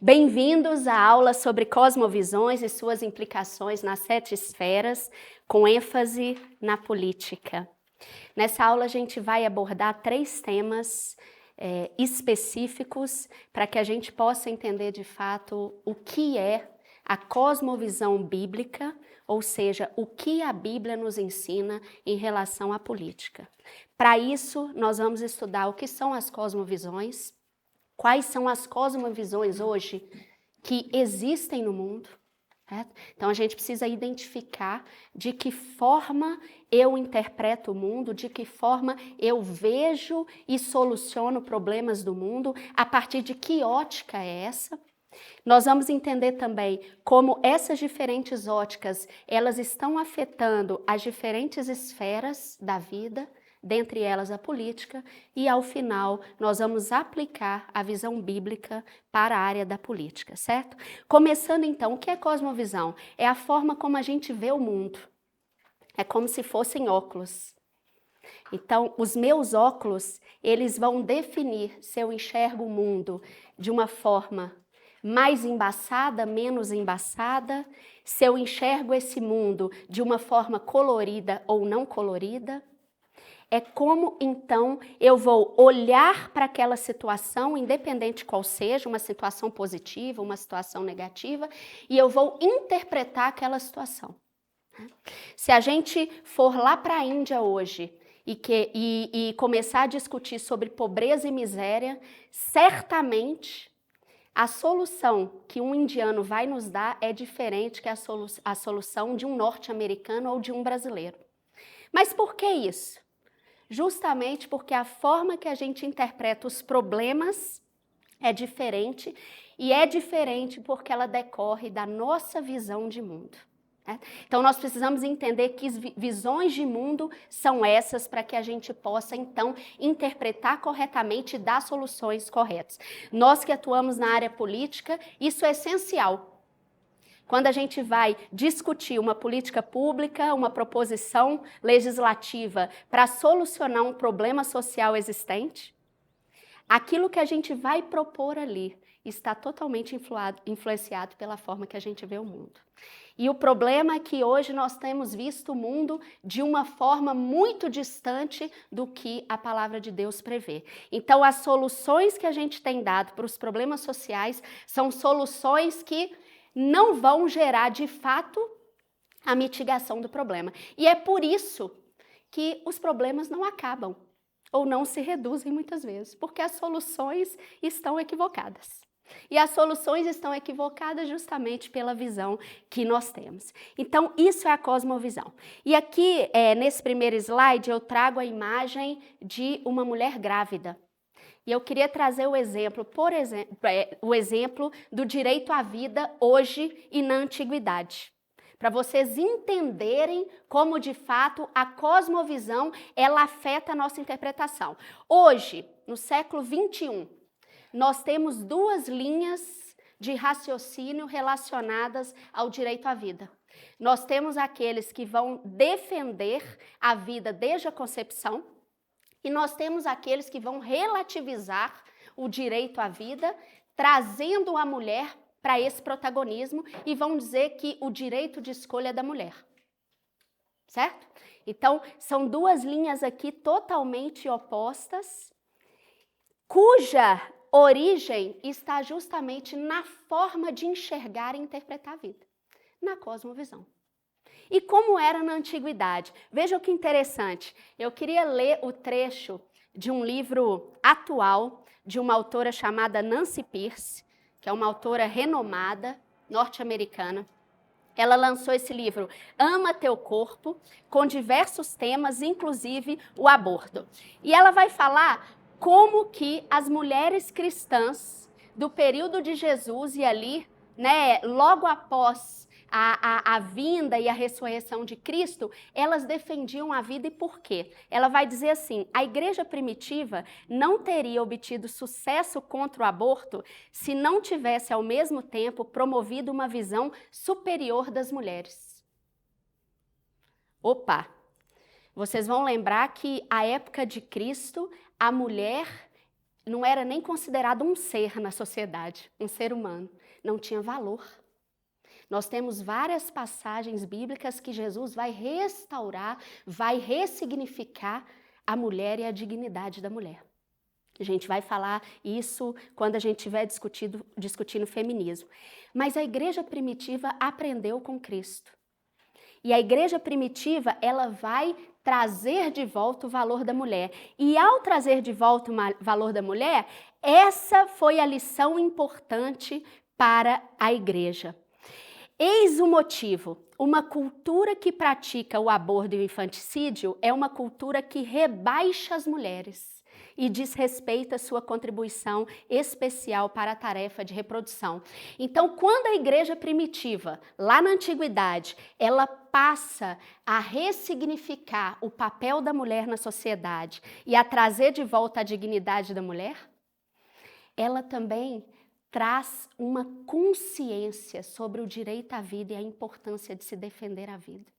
Bem-vindos à aula sobre cosmovisões e suas implicações nas 7 esferas, com ênfase na política. Nessa aula a gente vai abordar 3 temas específicos para que a gente possa entender de fato o que é a cosmovisão bíblica, ou seja, o que a Bíblia nos ensina em relação à política. Para isso, nós vamos estudar o que são as cosmovisões, quais são as cosmovisões hoje que existem no mundo. Certo? Então a gente precisa identificar de que forma eu interpreto o mundo, de que forma eu vejo e soluciono problemas do mundo, a partir de que ótica é essa. Nós vamos entender também como essas diferentes óticas, elas estão afetando as diferentes esferas da vida, dentre elas a política, e ao final nós vamos aplicar a visão bíblica para a área da política, certo? Começando então, o que é cosmovisão? É a forma como a gente vê o mundo. É como se fossem óculos. Então, os meus óculos, eles vão definir se eu enxergo o mundo de uma forma mais embaçada, menos embaçada, se eu enxergo esse mundo de uma forma colorida ou não colorida. É como, então, eu vou olhar para aquela situação, independente qual seja, uma situação positiva, uma situação negativa, e eu vou interpretar aquela situação. Se a gente for lá para a Índia hoje e começar a discutir sobre pobreza e miséria, certamente a solução que um indiano vai nos dar é diferente que a solução de um norte-americano ou de um brasileiro. Mas por que isso? Justamente porque a forma que a gente interpreta os problemas é diferente, e é diferente porque ela decorre da nossa visão de mundo. Né? Então nós precisamos entender que visões de mundo são essas para que a gente possa então interpretar corretamente e dar soluções corretas. Nós que atuamos na área política, isso é essencial. Quando a gente vai discutir uma política pública, uma proposição legislativa para solucionar um problema social existente, aquilo que a gente vai propor ali está totalmente influenciado pela forma que a gente vê o mundo. E o problema é que hoje nós temos visto o mundo de uma forma muito distante do que a palavra de Deus prevê. Então, as soluções que a gente tem dado para os problemas sociais são soluções que não vão gerar, de fato, a mitigação do problema. E é por isso que os problemas não acabam, ou não se reduzem muitas vezes, porque as soluções estão equivocadas. E as soluções estão equivocadas justamente pela visão que nós temos. Então, isso é a cosmovisão. E aqui, nesse primeiro slide, eu trago a imagem de uma mulher grávida. E eu queria trazer o exemplo, o exemplo do direito à vida hoje e na antiguidade, para vocês entenderem como, de fato, a cosmovisão ela afeta a nossa interpretação. Hoje, no século 21, nós temos 2 linhas de raciocínio relacionadas ao direito à vida. Nós temos aqueles que vão defender a vida desde a concepção, e nós temos aqueles que vão relativizar o direito à vida, trazendo a mulher para esse protagonismo e vão dizer que o direito de escolha é da mulher. Certo? Então, são 2 linhas aqui totalmente opostas, cuja origem está justamente na forma de enxergar e interpretar a vida, na cosmovisão. E como era na antiguidade? Veja que interessante. Eu queria ler o trecho de um livro atual de uma autora chamada Nancy Pearce, que é uma autora renomada, norte-americana. Ela lançou esse livro, Ama Teu Corpo, com diversos temas, inclusive o aborto. E ela vai falar como que as mulheres cristãs do período de Jesus e ali, né, logo após a vinda e a ressurreição de Cristo, elas defendiam a vida. E por quê? Ela vai dizer assim, a igreja primitiva não teria obtido sucesso contra o aborto se não tivesse ao mesmo tempo promovido uma visão superior das mulheres. Opa! Vocês vão lembrar que a época de Cristo, a mulher não era nem considerado um ser na sociedade, um ser humano. Não tinha valor. Nós temos várias passagens bíblicas que Jesus vai restaurar, vai ressignificar a mulher e a dignidade da mulher. A gente vai falar isso quando a gente estiver discutindo feminismo. Mas a igreja primitiva aprendeu com Cristo. E a igreja primitiva, ela vai trazer de volta o valor da mulher. E ao trazer de volta o valor da mulher, essa foi a lição importante para a igreja. Eis o motivo. Uma cultura que pratica o aborto e o infanticídio é uma cultura que rebaixa as mulheres e desrespeita sua contribuição especial para a tarefa de reprodução. Então, quando a igreja primitiva, lá na antiguidade, ela passa a ressignificar o papel da mulher na sociedade e a trazer de volta a dignidade da mulher, ela também traz uma consciência sobre o direito à vida e a importância de se defender a vida.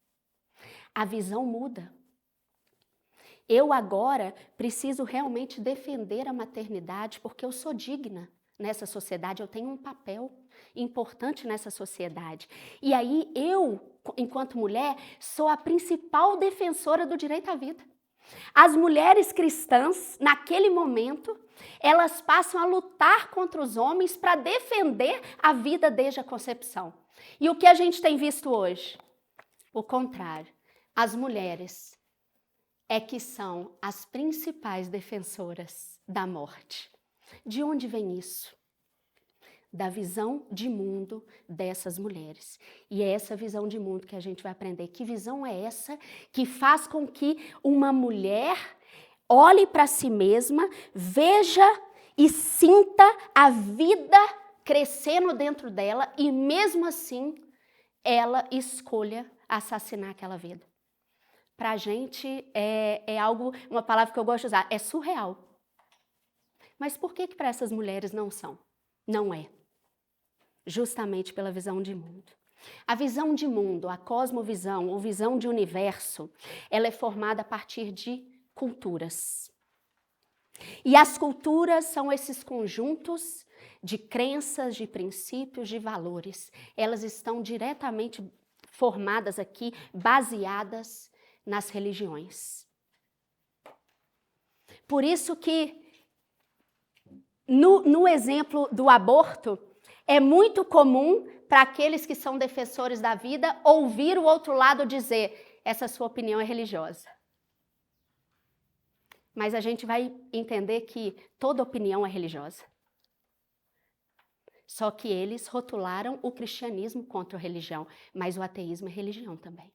A visão muda. Eu agora preciso realmente defender a maternidade porque eu sou digna nessa sociedade, eu tenho um papel importante nessa sociedade. E aí eu, enquanto mulher, sou a principal defensora do direito à vida. As mulheres cristãs, naquele momento, elas passam a lutar contra os homens para defender a vida desde a concepção. E o que a gente tem visto hoje? O contrário. As mulheres é que são as principais defensoras da morte. De onde vem isso? Da visão de mundo dessas mulheres. E é essa visão de mundo que a gente vai aprender. Que visão é essa que faz com que uma mulher olhe para si mesma, veja e sinta a vida crescendo dentro dela e mesmo assim ela escolha assassinar aquela vida? Para a gente é algo, uma palavra que eu gosto de usar, é surreal. Mas por que para essas mulheres não são? Não é. Justamente pela visão de mundo. A visão de mundo, a cosmovisão ou visão de universo, ela é formada a partir de culturas. E as culturas são esses conjuntos de crenças, de princípios, de valores. Elas estão diretamente formadas aqui, baseadas nas religiões. Por isso que, no exemplo do aborto, é muito comum para aqueles que são defensores da vida ouvir o outro lado dizer: essa sua opinião é religiosa. Mas a gente vai entender que toda opinião é religiosa. Só que eles rotularam o cristianismo contra a religião, mas o ateísmo é religião também.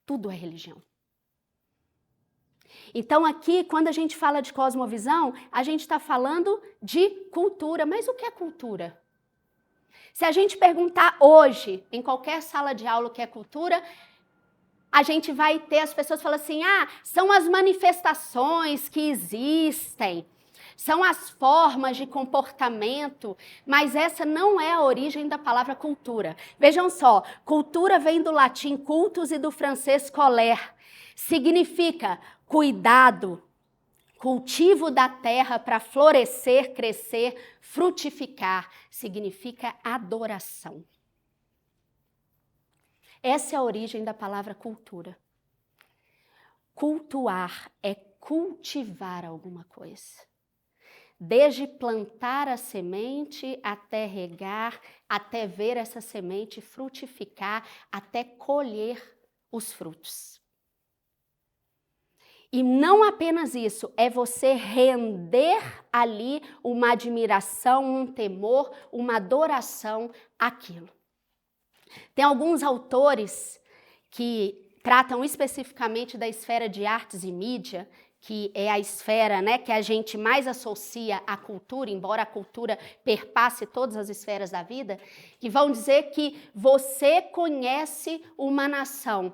Tudo é religião. Então aqui, quando a gente fala de cosmovisão, a gente está falando de cultura. Mas o que é cultura? Se a gente perguntar hoje, em qualquer sala de aula o que é cultura, a gente vai ter as pessoas falando assim: são as manifestações que existem, são as formas de comportamento, mas essa não é a origem da palavra cultura. Vejam só, cultura vem do latim cultus e do francês coller. Significa cuidado, cultivo da terra para florescer, crescer, frutificar. Significa adoração. Essa é a origem da palavra cultura. Cultuar é cultivar alguma coisa. Desde plantar a semente, até regar, até ver essa semente frutificar, até colher os frutos. E não apenas isso, é você render ali uma admiração, um temor, uma adoração àquilo. Tem alguns autores que tratam especificamente da esfera de artes e mídia, que é a esfera, que a gente mais associa à cultura, embora a cultura perpasse todas as esferas da vida, que vão dizer que você conhece uma nação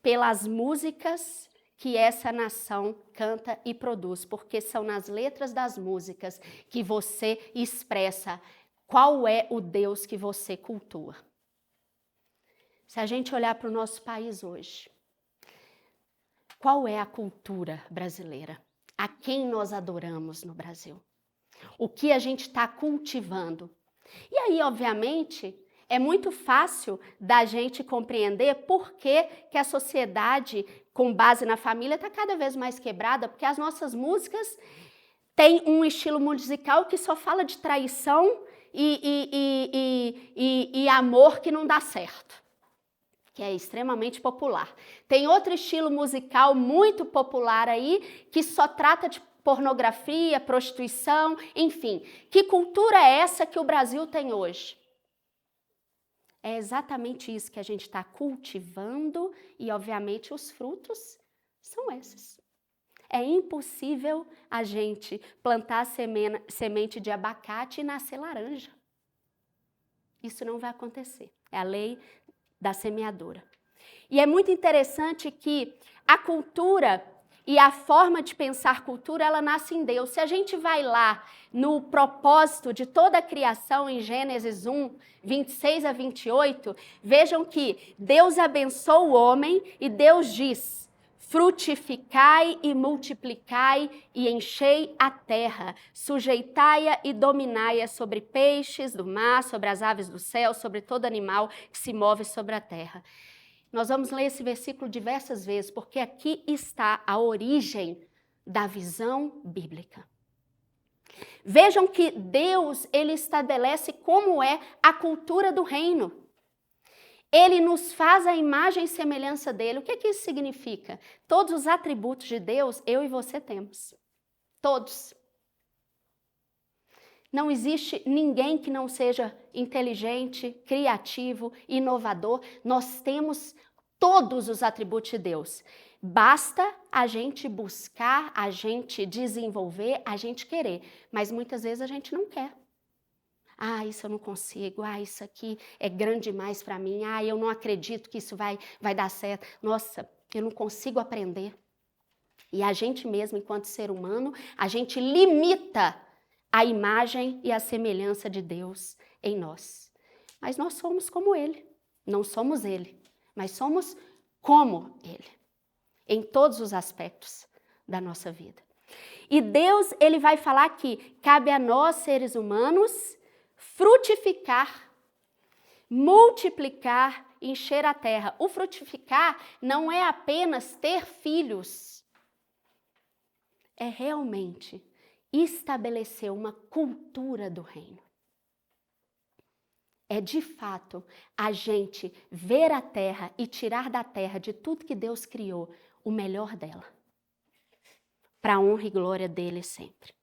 pelas músicas que essa nação canta e produz, porque são nas letras das músicas que você expressa qual é o Deus que você cultua. Se a gente olhar para o nosso país hoje, qual é a cultura brasileira? a quem nós adoramos no Brasil. O que a gente está cultivando. E aí, obviamente, é muito fácil da gente compreender por que a sociedade, com base na família, está cada vez mais quebrada, porque as nossas músicas têm um estilo musical que só fala de traição e amor que não dá certo, que é extremamente popular. Tem outro estilo musical muito popular aí, que só trata de pornografia, prostituição, enfim. Que cultura é essa que o Brasil tem hoje? É exatamente isso que a gente está cultivando e, obviamente, os frutos são esses. É impossível a gente plantar semente de abacate e nascer laranja. Isso não vai acontecer. É a lei da semeadura. E é muito interessante que a cultura e a forma de pensar cultura, ela nasce em Deus. Se a gente vai lá no propósito de toda a criação, em Gênesis 1, 26 a 28, vejam que Deus abençoa o homem e Deus diz: frutificai e multiplicai e enchei a terra, sujeitai-a e dominai-a sobre peixes do mar, sobre as aves do céu, sobre todo animal que se move sobre a terra. Nós vamos ler esse versículo diversas vezes, porque aqui está a origem da visão bíblica. Vejam que Deus, ele estabelece como é a cultura do reino. Ele nos faz a imagem e semelhança dele. O que isso significa? Todos os atributos de Deus, eu e você temos. Todos. Não existe ninguém que não seja inteligente, criativo, inovador. Nós temos todos os atributos de Deus. Basta a gente buscar, a gente desenvolver, a gente querer. Mas muitas vezes a gente não quer. Ah, isso eu não consigo. Ah, isso aqui é grande demais para mim. Ah, eu não acredito que isso vai dar certo. Nossa, eu não consigo aprender. E a gente mesmo, enquanto ser humano, a gente limita a imagem e a semelhança de Deus em nós. Mas nós somos como Ele. Não somos Ele, mas somos como Ele. Em todos os aspectos da nossa vida. E Deus, Ele vai falar que cabe a nós, seres humanos, frutificar, multiplicar, encher a terra. O frutificar não é apenas ter filhos. É realmente estabelecer uma cultura do reino. É de fato a gente ver a terra e tirar da terra, de tudo que Deus criou, o melhor dela. Para a honra e glória dele sempre.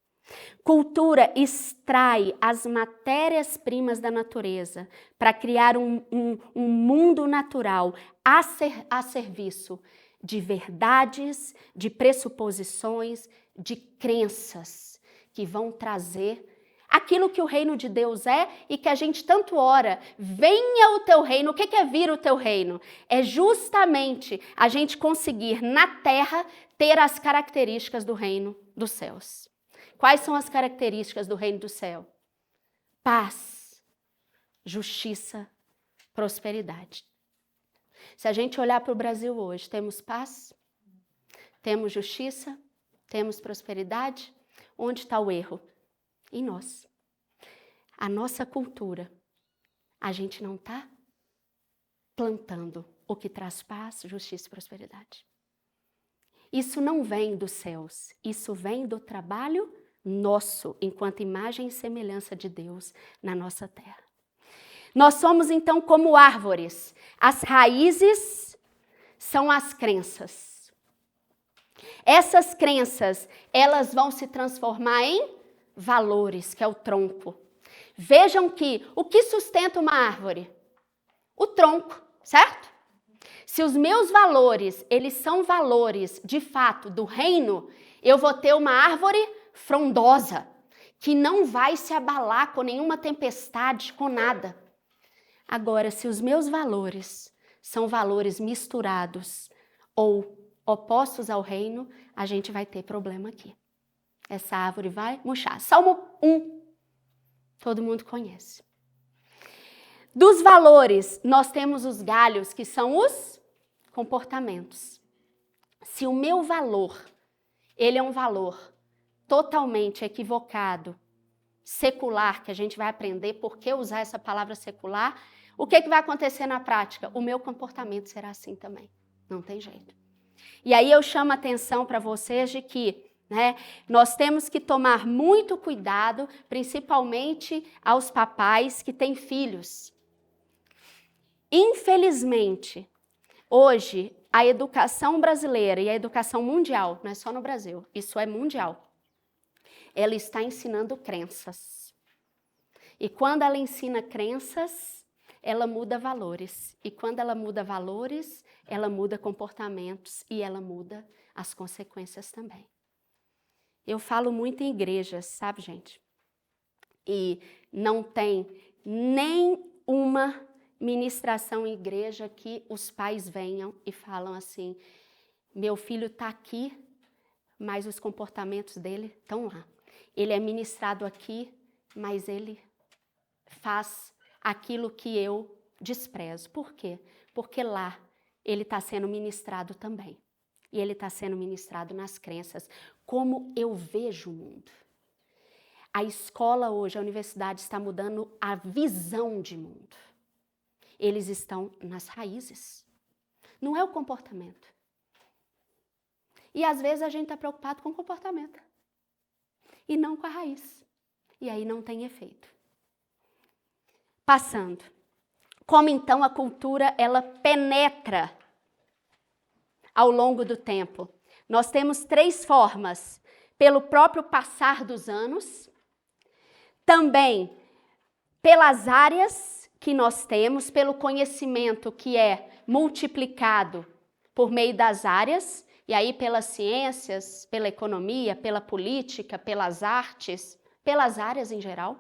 Cultura extrai as matérias-primas da natureza para criar um mundo natural a serviço de verdades, de pressuposições, de crenças que vão trazer aquilo que o reino de Deus é e que a gente tanto ora. Venha o teu reino. O que é vir o teu reino? É justamente a gente conseguir na terra ter as características do reino dos céus. Quais são as características do reino do céu? Paz, justiça, prosperidade. Se a gente olhar para o Brasil hoje, temos paz, temos justiça, temos prosperidade. Onde está o erro? Em nós. A nossa cultura, a gente não está plantando o que traz paz, justiça e prosperidade. Isso não vem dos céus, isso vem do trabalho nosso, enquanto imagem e semelhança de Deus na nossa terra. Nós somos então como árvores. As raízes são as crenças. Essas crenças, elas vão se transformar em valores, que é o tronco. Vejam que o que sustenta uma árvore? O tronco, certo? Se os meus valores, eles são valores, de fato, do reino, eu vou ter uma árvore frondosa, que não vai se abalar com nenhuma tempestade, com nada. Agora, se os meus valores são valores misturados ou opostos ao reino, a gente vai ter problema aqui. Essa árvore vai murchar. Salmo 1, todo mundo conhece. Dos valores, nós temos os galhos, que são os comportamentos. Se o meu valor, Ele é um valor totalmente equivocado, secular, que a gente vai aprender por que usar essa palavra secular. O que vai acontecer na prática? O meu comportamento será assim também. Não tem jeito. E aí eu chamo a atenção para vocês de que, nós temos que tomar muito cuidado, principalmente aos papais que têm filhos. Infelizmente, hoje, a educação brasileira e a educação mundial, não é só no Brasil, isso é mundial, ela está ensinando crenças. E quando ela ensina crenças, ela muda valores. E quando ela muda valores, ela muda comportamentos e ela muda as consequências também. Eu falo muito em igrejas, sabe, gente? E não tem nem uma ministração em igreja que os pais venham e falam assim, meu filho está aqui, mas os comportamentos dele estão lá. Ele é ministrado aqui, mas ele faz aquilo que eu desprezo. Por quê? Porque lá ele está sendo ministrado também. E ele está sendo ministrado nas crenças, como eu vejo o mundo. A escola hoje, a universidade está mudando a visão de mundo. Eles estão nas raízes. Não é o comportamento. E às vezes a gente está preocupado com o comportamento. E não com a raiz. E aí não tem efeito. Passando. Como então a cultura, ela penetra ao longo do tempo? Nós temos 3 formas. Pelo próprio passar dos anos, também pelas áreas que nós temos, pelo conhecimento que é multiplicado por meio das áreas, e aí pelas ciências, pela economia, pela política, pelas artes, pelas áreas em geral.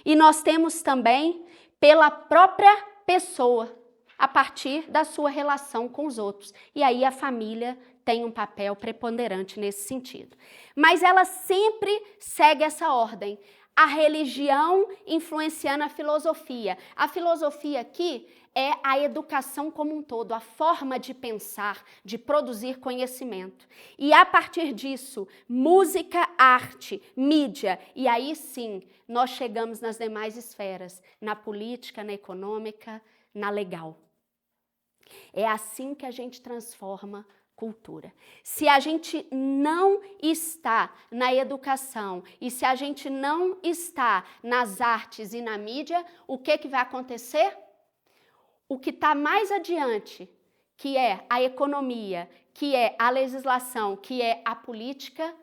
E nós temos também pela própria pessoa, a partir da sua relação com os outros. E aí a família tem um papel preponderante nesse sentido. Mas ela sempre segue essa ordem. A religião influenciando a filosofia. A filosofia aqui é a educação como um todo, a forma de pensar, de produzir conhecimento. E a partir disso, música, arte, mídia, e aí sim, nós chegamos nas demais esferas, na política, na econômica, na legal. É assim que a gente transforma cultura. Se a gente não está na educação e se a gente não está nas artes e na mídia, o que vai acontecer? O que está mais adiante, que é a economia, que é a legislação, que é a política,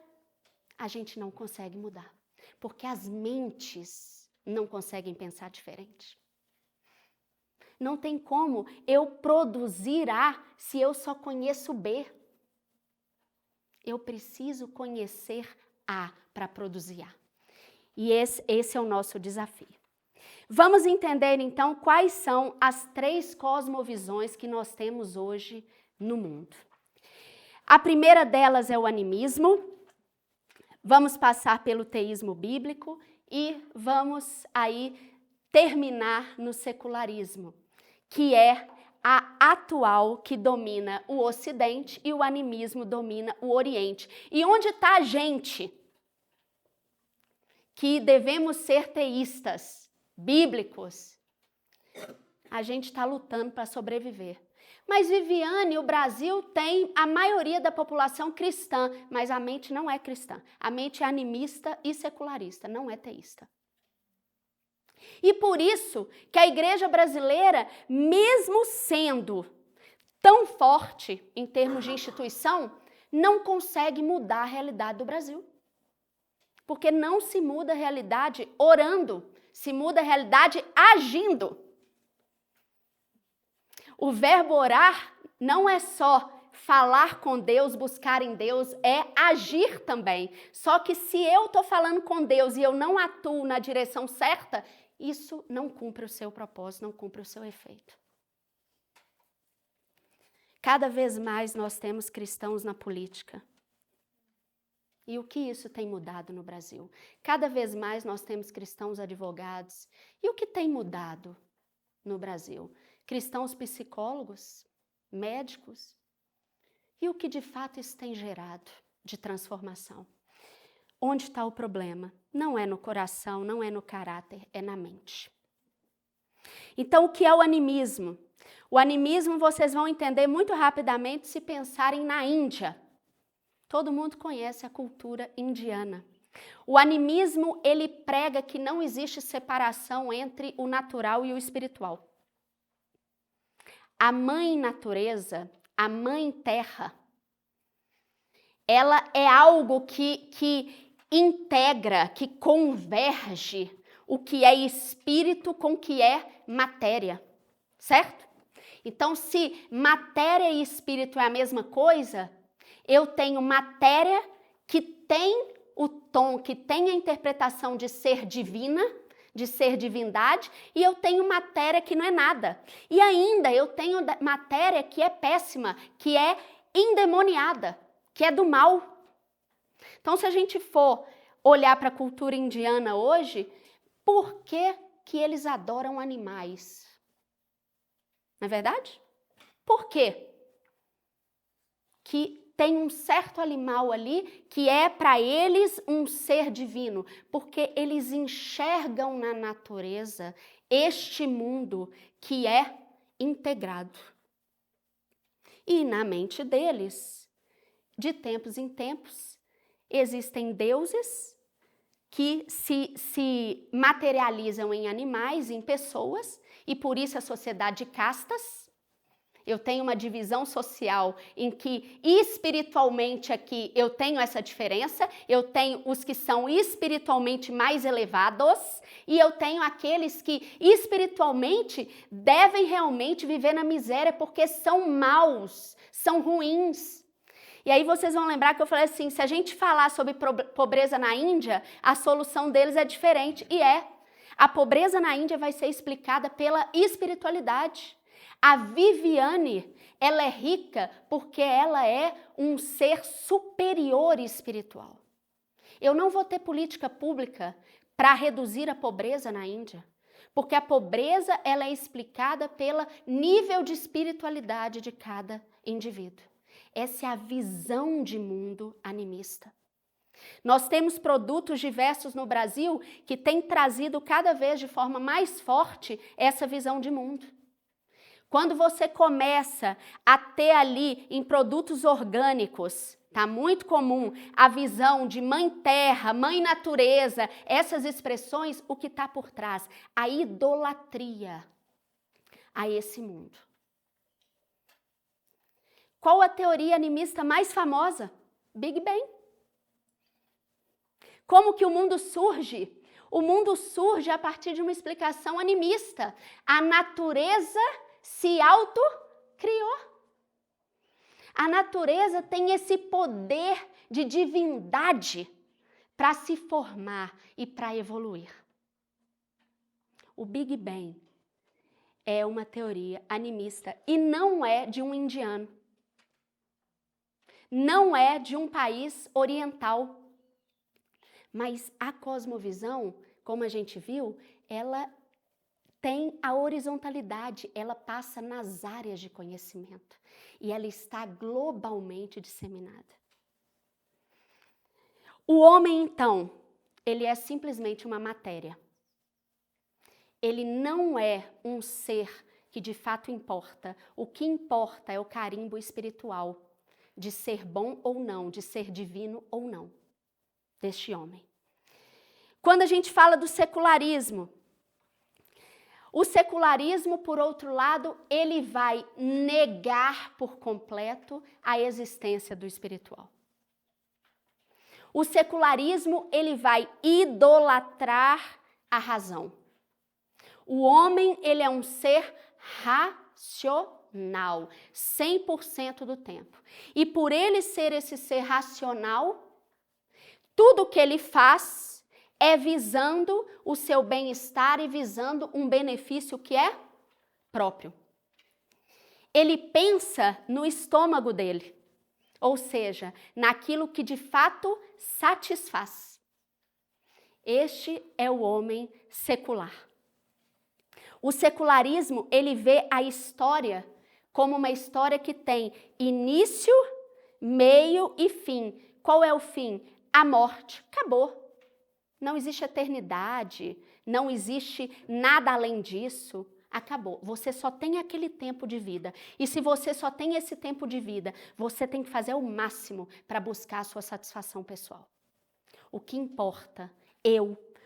a gente não consegue mudar. Porque as mentes não conseguem pensar diferente. Não tem como eu produzir A se eu só conheço B. Eu preciso conhecer A para produzir A. E esse é o nosso desafio. Vamos entender, então, quais são as 3 cosmovisões que nós temos hoje no mundo. A primeira delas é o animismo. Vamos passar pelo teísmo bíblico e vamos aí terminar no secularismo, que é a atual que domina o Ocidente e o animismo domina o Oriente. E onde está a gente que devemos ser teístas, bíblicos? A gente está lutando para sobreviver. Mas, Viviane, o Brasil tem a maioria da população cristã, mas a mente não é cristã. A mente é animista e secularista, não é teísta. E por isso que a igreja brasileira, mesmo sendo tão forte em termos de instituição, não consegue mudar a realidade do Brasil. Porque não se muda a realidade orando, se muda a realidade agindo. O verbo orar não é só falar com Deus, buscar em Deus, é agir também. Só que se eu estou falando com Deus e eu não atuo na direção certa, isso não cumpre o seu propósito, não cumpre o seu efeito. Cada vez mais nós temos cristãos na política. E o que isso tem mudado no Brasil? Cada vez mais nós temos cristãos advogados. E o que tem mudado no Brasil? Cristãos psicólogos, médicos. E o que de fato isso tem gerado? de transformação. Onde está o problema? Não é no coração, não é no caráter, é na mente. Então, o que é o animismo? O animismo vocês vão entender muito rapidamente se pensarem na Índia. Todo mundo conhece a cultura indiana. O animismo, ele prega que não existe separação entre o natural e o espiritual. A mãe natureza, a mãe terra, ela é algo que integra, que converge o que é espírito com o que é matéria, certo? Então, se matéria e espírito é a mesma coisa, eu tenho matéria que tem o tom, que tem a interpretação de ser divina, de ser divindade, e eu tenho matéria que não é nada. E ainda eu tenho matéria que é péssima, que é endemoniada, que é do mal. Então, se a gente for olhar para a cultura indiana hoje, por que eles adoram animais? Não é verdade? Por quê? Que tem um certo animal ali que é para eles um ser divino, porque eles enxergam na natureza este mundo que é integrado. E na mente deles, de tempos em tempos, existem deuses que se materializam em animais, em pessoas, e por isso a sociedade de castas. Eu tenho uma divisão social em que espiritualmente aqui eu tenho essa diferença, eu tenho os que são espiritualmente mais elevados e eu tenho aqueles que espiritualmente devem realmente viver na miséria porque são maus, são ruins. E aí vocês vão lembrar que eu falei assim, se a gente falar sobre pobreza na Índia, a solução deles é diferente, e é. A pobreza na Índia vai ser explicada pela espiritualidade. A Viviane, ela é rica porque ela é um ser superior espiritual. Eu não vou ter política pública para reduzir a pobreza na Índia, porque a pobreza ela é explicada pelo nível de espiritualidade de cada indivíduo. Essa é a visão de mundo animista. Nós temos produtos diversos no Brasil que têm trazido cada vez de forma mais forte essa visão de mundo. Quando você começa a ter ali em produtos orgânicos, tá muito comum a visão de mãe terra, mãe natureza, essas expressões, o que está por trás? A idolatria a esse mundo. Qual a teoria animista mais famosa? Big Bang. Como que o mundo surge? O mundo surge a partir de uma explicação animista. A natureza se autocriou. A natureza tem esse poder de divindade para se formar e para evoluir. O Big Bang é uma teoria animista e não é de um indiano. Não é de um país oriental. Mas a cosmovisão, como a gente viu, ela tem a horizontalidade, ela passa nas áreas de conhecimento e ela está globalmente disseminada. O homem, então, ele é simplesmente uma matéria. Ele não é um ser que de fato importa. O que importa é o carimbo espiritual de ser bom ou não, de ser divino ou não, deste homem. Quando a gente fala do secularismo, o secularismo, por outro lado, ele vai negar por completo a existência do espiritual. O secularismo, ele vai idolatrar a razão. O homem, ele é um ser racional, 100% do tempo. E por ele ser esse ser racional, tudo que ele faz é visando o seu bem-estar e visando um benefício que é próprio. Ele pensa no estômago dele, ou seja, naquilo que de fato satisfaz. Este é o homem secular. O secularismo, ele vê a história como uma história que tem início, meio e fim, qual é o fim? A morte. Acabou. Não existe eternidade, não existe nada além disso. Acabou. Você só tem aquele tempo de vida. E se você só tem esse tempo de vida, você tem que fazer o máximo para buscar a sua satisfação pessoal. O que importa,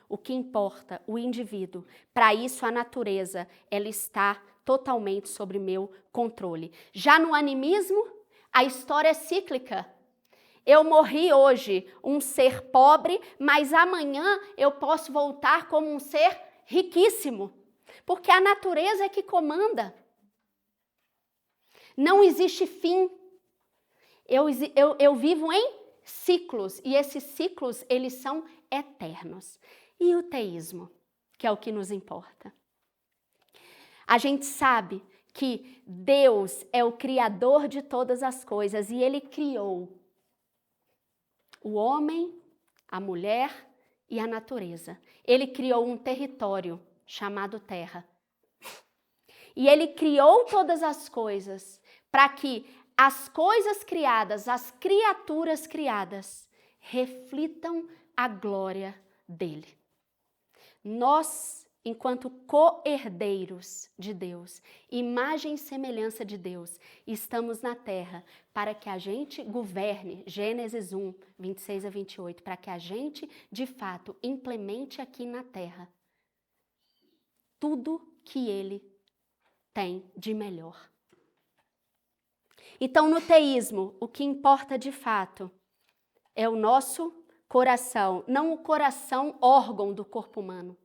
o que importa, o indivíduo. Para isso, a natureza, ela está totalmente sob meu controle. Já no animismo, a história é cíclica. Eu morri hoje um ser pobre, mas amanhã eu posso voltar como um ser riquíssimo. Porque a natureza é que comanda. Não existe fim. Eu vivo em ciclos, e esses ciclos, eles são eternos. E o teísmo, que é o que nos importa. A gente sabe que Deus é o criador de todas as coisas, e Ele criou o homem, a mulher e a natureza. Ele criou um território chamado Terra. E Ele criou todas as coisas para que as coisas criadas, as criaturas criadas, reflitam a glória dele. Nós, enquanto co-herdeiros de Deus, imagem e semelhança de Deus, estamos na terra para que a gente governe, Gênesis 1, 26 a 28, para que a gente, de fato, implemente aqui na terra tudo que ele tem de melhor. Então, no teísmo, o que importa de fato é o nosso coração, não o coração órgão do corpo humano,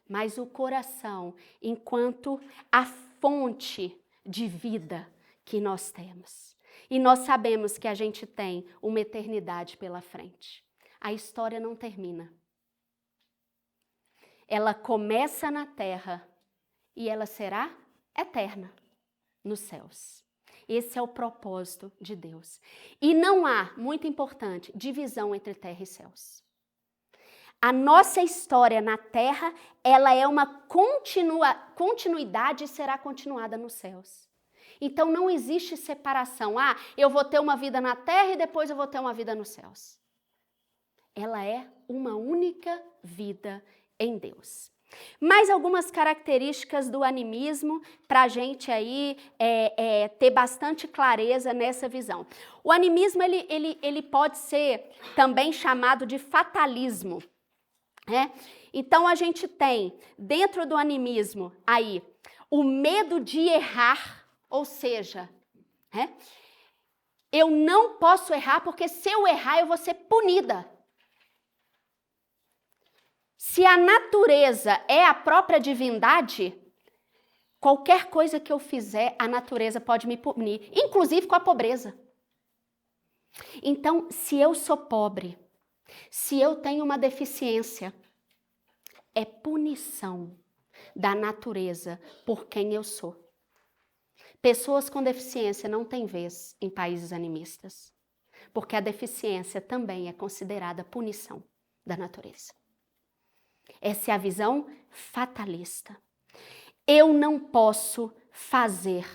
mas o coração enquanto a fonte de vida que nós temos. E nós sabemos que a gente tem uma eternidade pela frente. A história não termina. Ela começa na terra e ela será eterna nos céus. Esse é o propósito de Deus. E não há, muito importante, divisão entre terra e céus. A nossa história na terra, ela é uma continuidade e será continuada nos céus. Então não existe separação. Eu vou ter uma vida na terra e depois eu vou ter uma vida nos céus. Ela é uma única vida em Deus. Mais algumas características do animismo para a gente aí ter bastante clareza nessa visão. O animismo ele pode ser também chamado de fatalismo. Então a gente tem dentro do animismo aí o medo de errar, ou seja, eu não posso errar porque se eu errar eu vou ser punida. Se a natureza é a própria divindade, qualquer coisa que eu fizer, a natureza pode me punir, inclusive com a pobreza. Então, se eu sou pobre, se eu tenho uma deficiência, é punição da natureza por quem eu sou. Pessoas com deficiência não têm vez em países animistas, porque a deficiência também é considerada punição da natureza. Essa é a visão fatalista. Eu não posso fazer,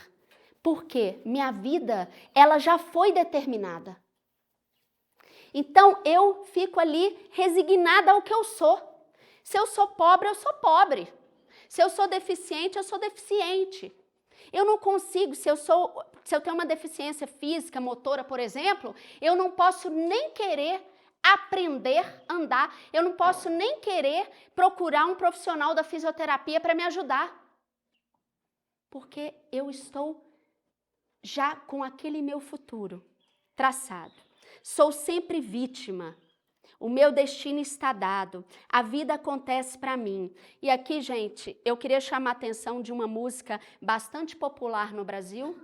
porque minha vida, ela já foi determinada. Então, eu fico ali resignada ao que eu sou. Se eu sou pobre, eu sou pobre. Se eu sou deficiente, eu sou deficiente. Eu não consigo, se eu tenho uma deficiência física, motora, por exemplo, eu não posso nem querer aprender a andar. Eu não posso nem querer procurar um profissional da fisioterapia para me ajudar. Porque eu estou já com aquele meu futuro traçado. Sou sempre vítima. O meu destino está dado. A vida acontece para mim. E aqui, gente, eu queria chamar a atenção de uma música bastante popular no Brasil.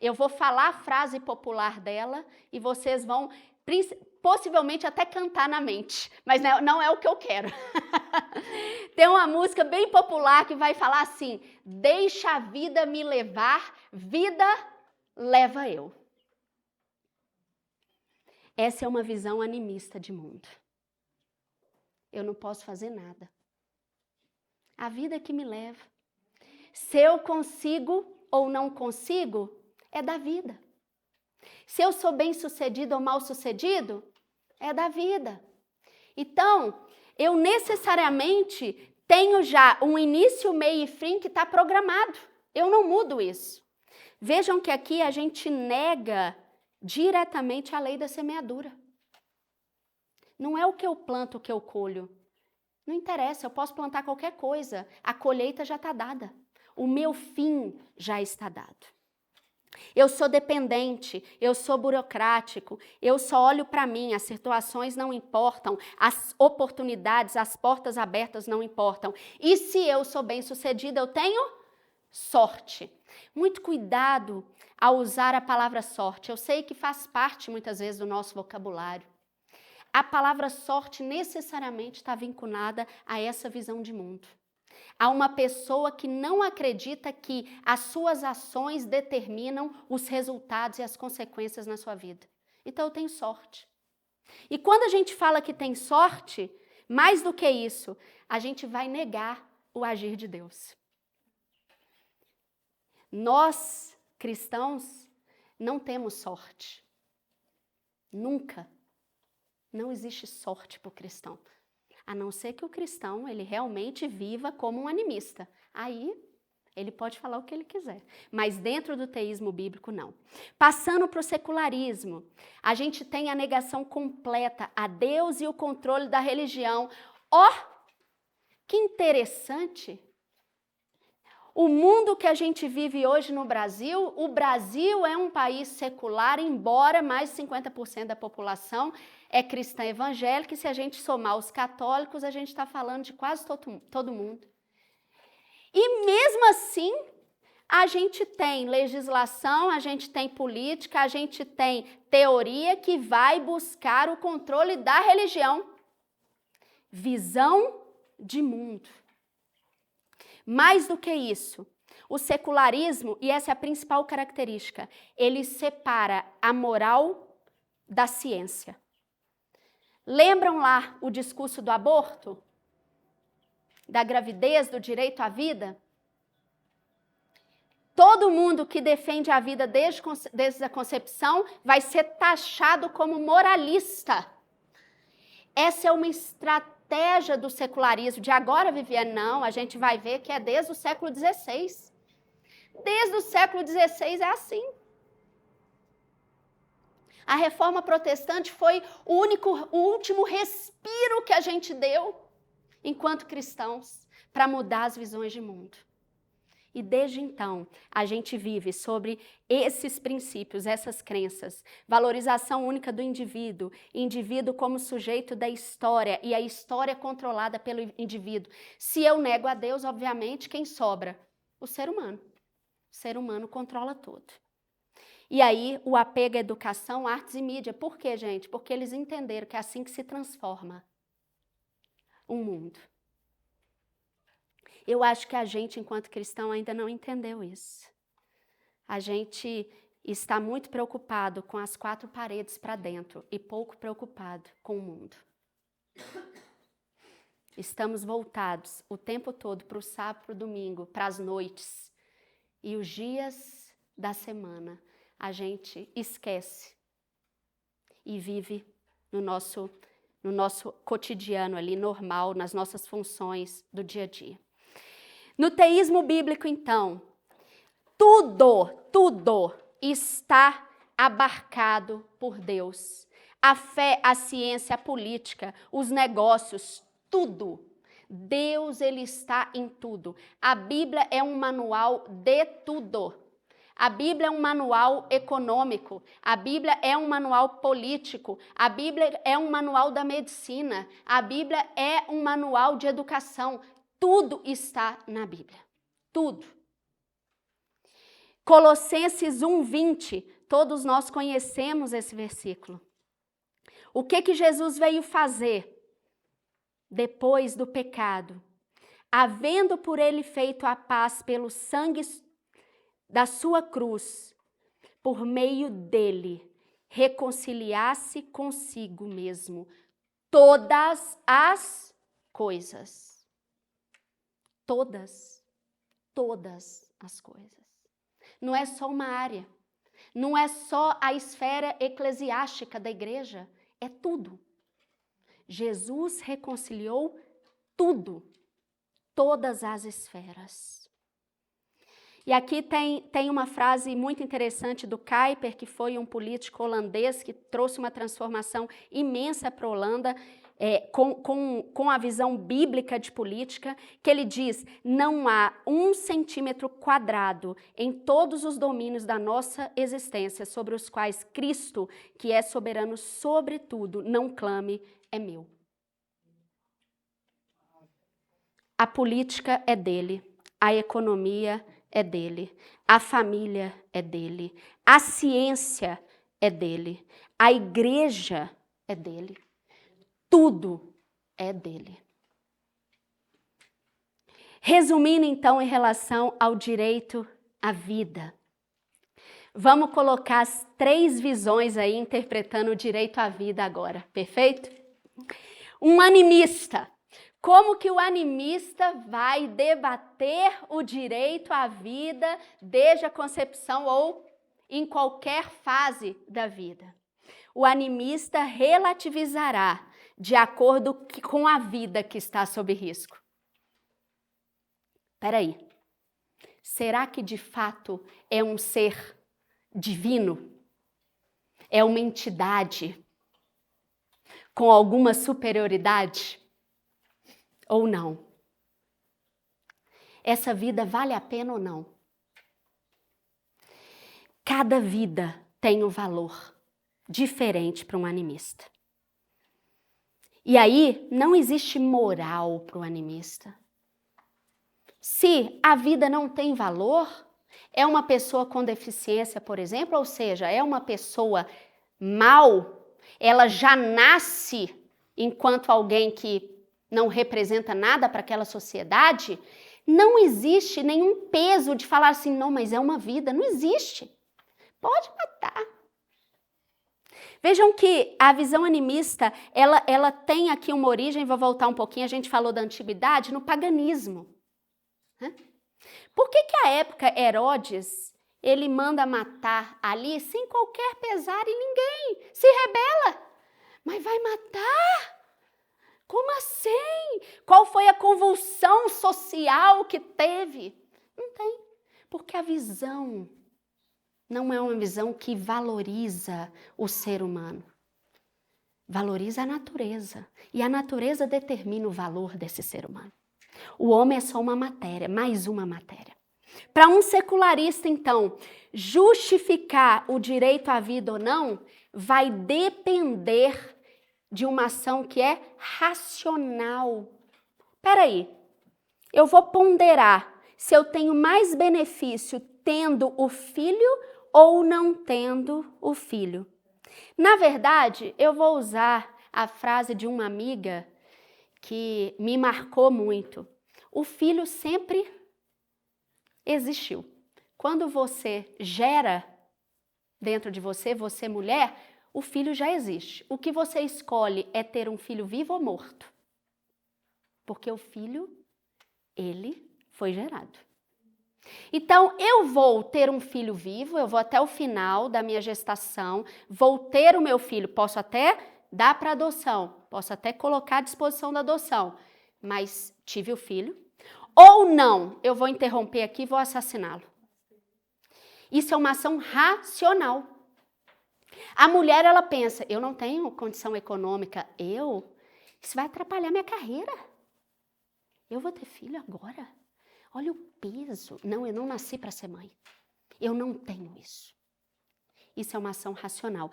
Eu vou falar a frase popular dela e vocês vão possivelmente até cantar na mente, mas não é o que eu quero. Tem uma música bem popular que vai falar assim: deixa a vida me levar, vida leva eu. Essa é uma visão animista de mundo. Eu não posso fazer nada. A vida é que me leva. Se eu consigo ou não consigo, é da vida. Se eu sou bem-sucedido ou mal-sucedido, é da vida. Então, eu necessariamente tenho já um início, meio e fim que está programado. Eu não mudo isso. Vejam que aqui a gente nega diretamente a lei da semeadura. Não é o que eu planto, o que eu colho. Não interessa, eu posso plantar qualquer coisa. A colheita já está dada. O meu fim já está dado. Eu sou dependente, eu sou burocrático, eu só olho para mim, as situações não importam, as oportunidades, as portas abertas não importam. E se eu sou bem-sucedida, eu tenho sorte. Muito cuidado ao usar a palavra sorte. Eu sei que faz parte muitas vezes do nosso vocabulário. A palavra sorte necessariamente está vinculada a essa visão de mundo. A uma pessoa que não acredita que as suas ações determinam os resultados e as consequências na sua vida. Então eu tenho sorte. E quando a gente fala que tem sorte, mais do que isso, a gente vai negar o agir de Deus. Nós, cristãos, não temos sorte. Nunca. Não existe sorte para o cristão. A não ser que o cristão, ele realmente viva como um animista. Aí, ele pode falar o que ele quiser. Mas dentro do teísmo bíblico, não. Passando para o secularismo, a gente tem a negação completa a Deus e o controle da religião. Ó, que interessante! O mundo que a gente vive hoje no Brasil, o Brasil é um país secular, embora mais de 50% da população é cristã evangélica, e se a gente somar os católicos, a gente está falando de quase todo mundo. E mesmo assim, a gente tem legislação, a gente tem política, a gente tem teoria que vai buscar o controle da religião. Visão de mundo. Mais do que isso, o secularismo, e essa é a principal característica, ele separa a moral da ciência. Lembram lá o discurso do aborto? Da gravidez, do direito à vida? Todo mundo que defende a vida desde a concepção vai ser taxado como moralista. Essa é uma estratégia do secularismo. De agora, Viviane, não, a gente vai ver que é desde o século XVI. Desde o século XVI é assim. A reforma protestante foi o último respiro que a gente deu, enquanto cristãos, para mudar as visões de mundo. E desde então, a gente vive sobre esses princípios, essas crenças. Valorização única do indivíduo, indivíduo como sujeito da história e a história controlada pelo indivíduo. Se eu nego a Deus, obviamente, quem sobra? O ser humano. O ser humano controla tudo. E aí, o apego à educação, artes e mídia. Por quê, gente? Porque eles entenderam que é assim que se transforma um mundo. Eu acho que a gente, enquanto cristão, ainda não entendeu isso. A gente está muito preocupado com as quatro paredes para dentro e pouco preocupado com o mundo. Estamos voltados o tempo todo para o sábado, para o domingo, para as noites. E os dias da semana a gente esquece e vive no nosso cotidiano ali, normal, nas nossas funções do dia a dia. No teísmo bíblico, então, tudo está abarcado por Deus. A fé, a ciência, a política, os negócios, tudo. Deus, ele está em tudo. A Bíblia é um manual de tudo. A Bíblia é um manual econômico, a Bíblia é um manual político, a Bíblia é um manual da medicina, a Bíblia é um manual de educação. Tudo está na Bíblia. Tudo. Colossenses 1:20, todos nós conhecemos esse versículo. O que Jesus veio fazer depois do pecado? Havendo por ele feito a paz pelo sangue da sua cruz, por meio dele, reconciliar-se consigo mesmo todas as coisas. Todas as coisas. Não é só uma área, não é só a esfera eclesiástica da igreja, é tudo. Jesus reconciliou tudo, todas as esferas. E aqui tem uma frase muito interessante do Kuyper, que foi um político holandês que trouxe uma transformação imensa para a Holanda, com a visão bíblica de política, que ele diz: não há 1 centímetro quadrado em todos os domínios da nossa existência sobre os quais Cristo, que é soberano sobre tudo, não clame, é meu. A política é dele, a economia é dele, a família é dele, a ciência é dele, a igreja é dele. Tudo é dele. Resumindo, então, em relação ao direito à vida, vamos colocar as 3 visões aí interpretando o direito à vida agora, perfeito? Um animista. Como que o animista vai debater o direito à vida desde a concepção ou em qualquer fase da vida? O animista relativizará de acordo com a vida que está sob risco. Espera aí, será que de fato é um ser divino? É uma entidade com alguma superioridade? Ou não? Essa vida vale a pena ou não? Cada vida tem um valor diferente para um animista. E aí, não existe moral para o animista. Se a vida não tem valor, é uma pessoa com deficiência, por exemplo, ou seja, é uma pessoa mal, ela já nasce enquanto alguém que não representa nada para aquela sociedade, não existe nenhum peso de falar assim, não, mas é uma vida, não existe. Pode matar. Vejam que a visão animista, ela tem aqui uma origem, vou voltar um pouquinho, a gente falou da antiguidade, no paganismo. Por que a época Herodes, ele manda matar ali sem qualquer pesar e ninguém se rebela? Mas vai matar? Como assim? Qual foi a convulsão social que teve? Não tem, porque a visão não é uma visão que valoriza o ser humano. Valoriza a natureza. E a natureza determina o valor desse ser humano. O homem é só uma matéria, mais uma matéria. Para um secularista, então, justificar o direito à vida ou não vai depender de uma ação que é racional. Espera aí, eu vou ponderar se eu tenho mais benefício tendo o filho ou não tendo o filho. Na verdade, eu vou usar a frase de uma amiga que me marcou muito. O filho sempre existiu. Quando você gera dentro de você, você mulher, o filho já existe. O que você escolhe é ter um filho vivo ou morto. Porque o filho, ele foi gerado. Então, eu vou ter um filho vivo, eu vou até o final da minha gestação, vou ter o meu filho, posso até dar para adoção, posso até colocar à disposição da adoção, mas tive o filho. Ou não, eu vou interromper aqui e vou assassiná-lo. Isso é uma ação racional. A mulher, ela pensa, eu não tenho condição econômica, isso vai atrapalhar minha carreira. Eu vou ter filho agora? Olha o peso. Não, eu não nasci para ser mãe. Eu não tenho isso. Isso é uma ação racional.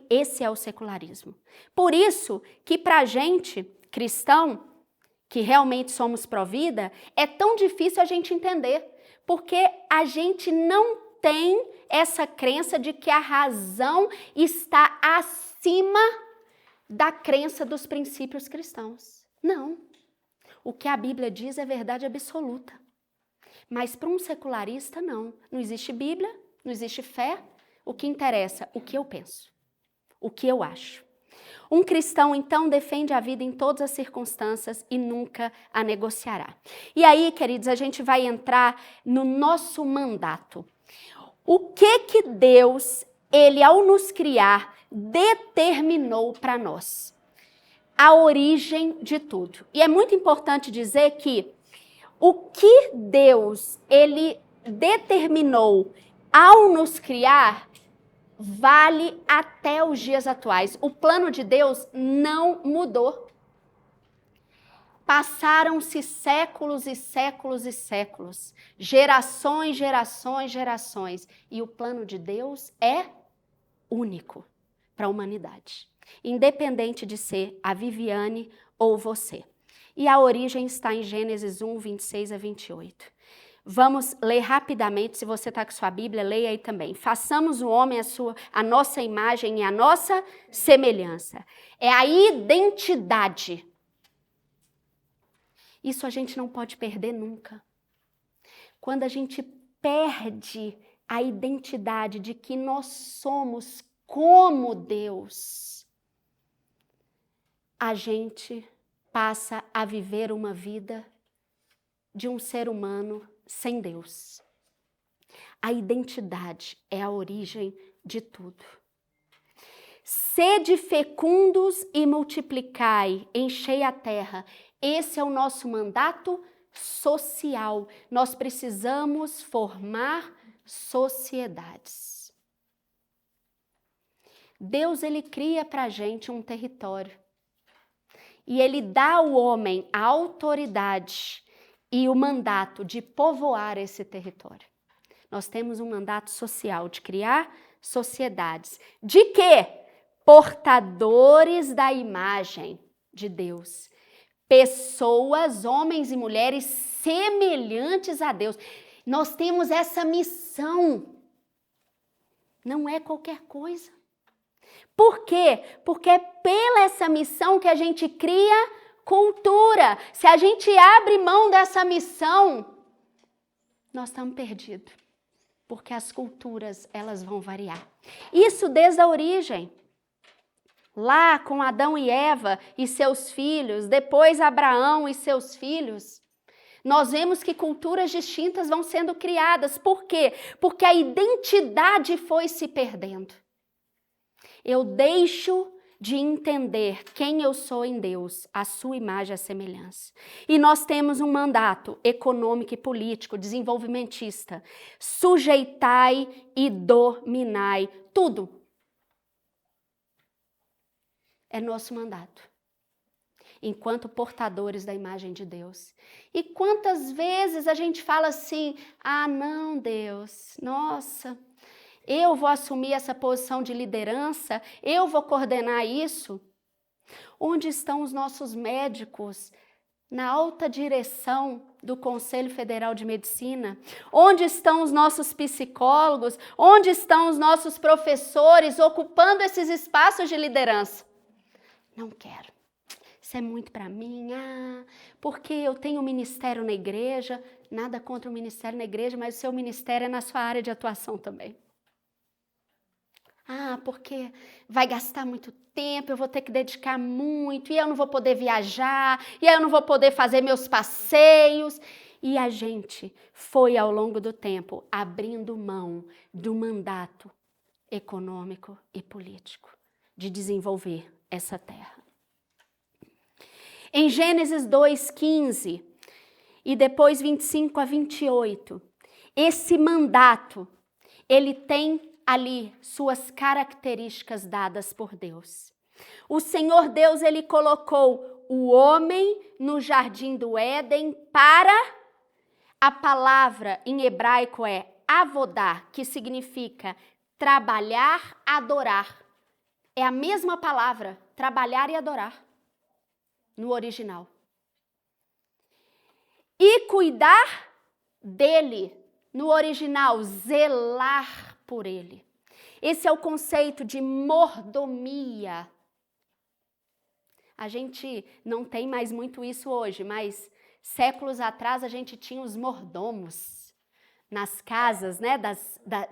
Esse é o secularismo. Por isso que para a gente, cristão, que realmente somos pró-vida, é tão difícil a gente entender. Porque a gente não tem essa crença de que a razão está acima da crença dos princípios cristãos. Não. O que a Bíblia diz é verdade absoluta. Mas para um secularista, não. Não existe Bíblia, não existe fé. O que interessa? O que eu penso. O que eu acho. Um cristão, então, defende a vida em todas as circunstâncias e nunca a negociará. E aí, queridos, a gente vai entrar no nosso mandato. O que Deus, ele ao nos criar, determinou para nós? a origem de tudo. E é muito importante dizer que o que Deus, ele determinou ao nos criar, vale até os dias atuais. O plano de Deus não mudou. Passaram-se séculos e séculos e séculos, gerações, gerações, gerações, e o plano de Deus é único para a humanidade, independente de ser a Viviane ou você. E a origem está em Gênesis 1, 26 a 28. Vamos ler rapidamente, se você está com sua Bíblia, leia aí também. Façamos o homem a nossa imagem e a nossa semelhança. É a identidade. Isso a gente não pode perder nunca. Quando a gente perde a identidade de que nós somos como Deus, a gente passa a viver uma vida de um ser humano sem Deus. A identidade é a origem de tudo. Sede fecundos e multiplicai, enchei a terra. Esse é o nosso mandato social. Nós precisamos formar sociedades. Deus, ele cria para a gente um território. E ele dá ao homem a autoridade e o mandato de povoar esse território. Nós temos um mandato social de criar sociedades. De quê? Portadores da imagem de Deus. Pessoas, homens e mulheres semelhantes a Deus. Nós temos essa missão. Não é qualquer coisa. Por quê? Porque é pela essa missão que a gente cria cultura. Se a gente abre mão dessa missão, nós estamos perdidos. Porque as culturas, elas vão variar. Isso desde a origem. Lá com Adão e Eva e seus filhos, depois Abraão e seus filhos, nós vemos que culturas distintas vão sendo criadas. Por quê? Porque a identidade foi se perdendo. Eu deixo de entender quem eu sou em Deus, a sua imagem e a semelhança. E nós temos um mandato econômico e político, desenvolvimentista. Sujeitai e dominai tudo. É nosso mandato, enquanto portadores da imagem de Deus. E quantas vezes a gente fala assim, ah não Deus, nossa, eu vou assumir essa posição de liderança, eu vou coordenar isso. Onde estão os nossos médicos na alta direção do Conselho Federal de Medicina? Onde estão os nossos psicólogos? Onde estão os nossos professores ocupando esses espaços de liderança? Não quero. Isso é muito para mim. Porque eu tenho ministério na igreja. Nada contra o ministério na igreja, mas o seu ministério é na sua área de atuação também. Porque vai gastar muito tempo, eu vou ter que dedicar muito, e eu não vou poder viajar, e eu não vou poder fazer meus passeios. E a gente foi, ao longo do tempo, abrindo mão do mandato econômico e político de desenvolver essa terra. Em Gênesis 2:15 e depois 25 a 28, esse mandato, ele tem ali suas características dadas por Deus. O Senhor Deus, ele colocou o homem no jardim do Éden para, a palavra em hebraico é avodar, que significa trabalhar, adorar. É a mesma palavra, trabalhar e adorar, no original. E cuidar dele, no original, zelar por ele. Esse é o conceito de mordomia. A gente não tem mais muito isso hoje, mas séculos atrás a gente tinha os mordomos nas casas, né,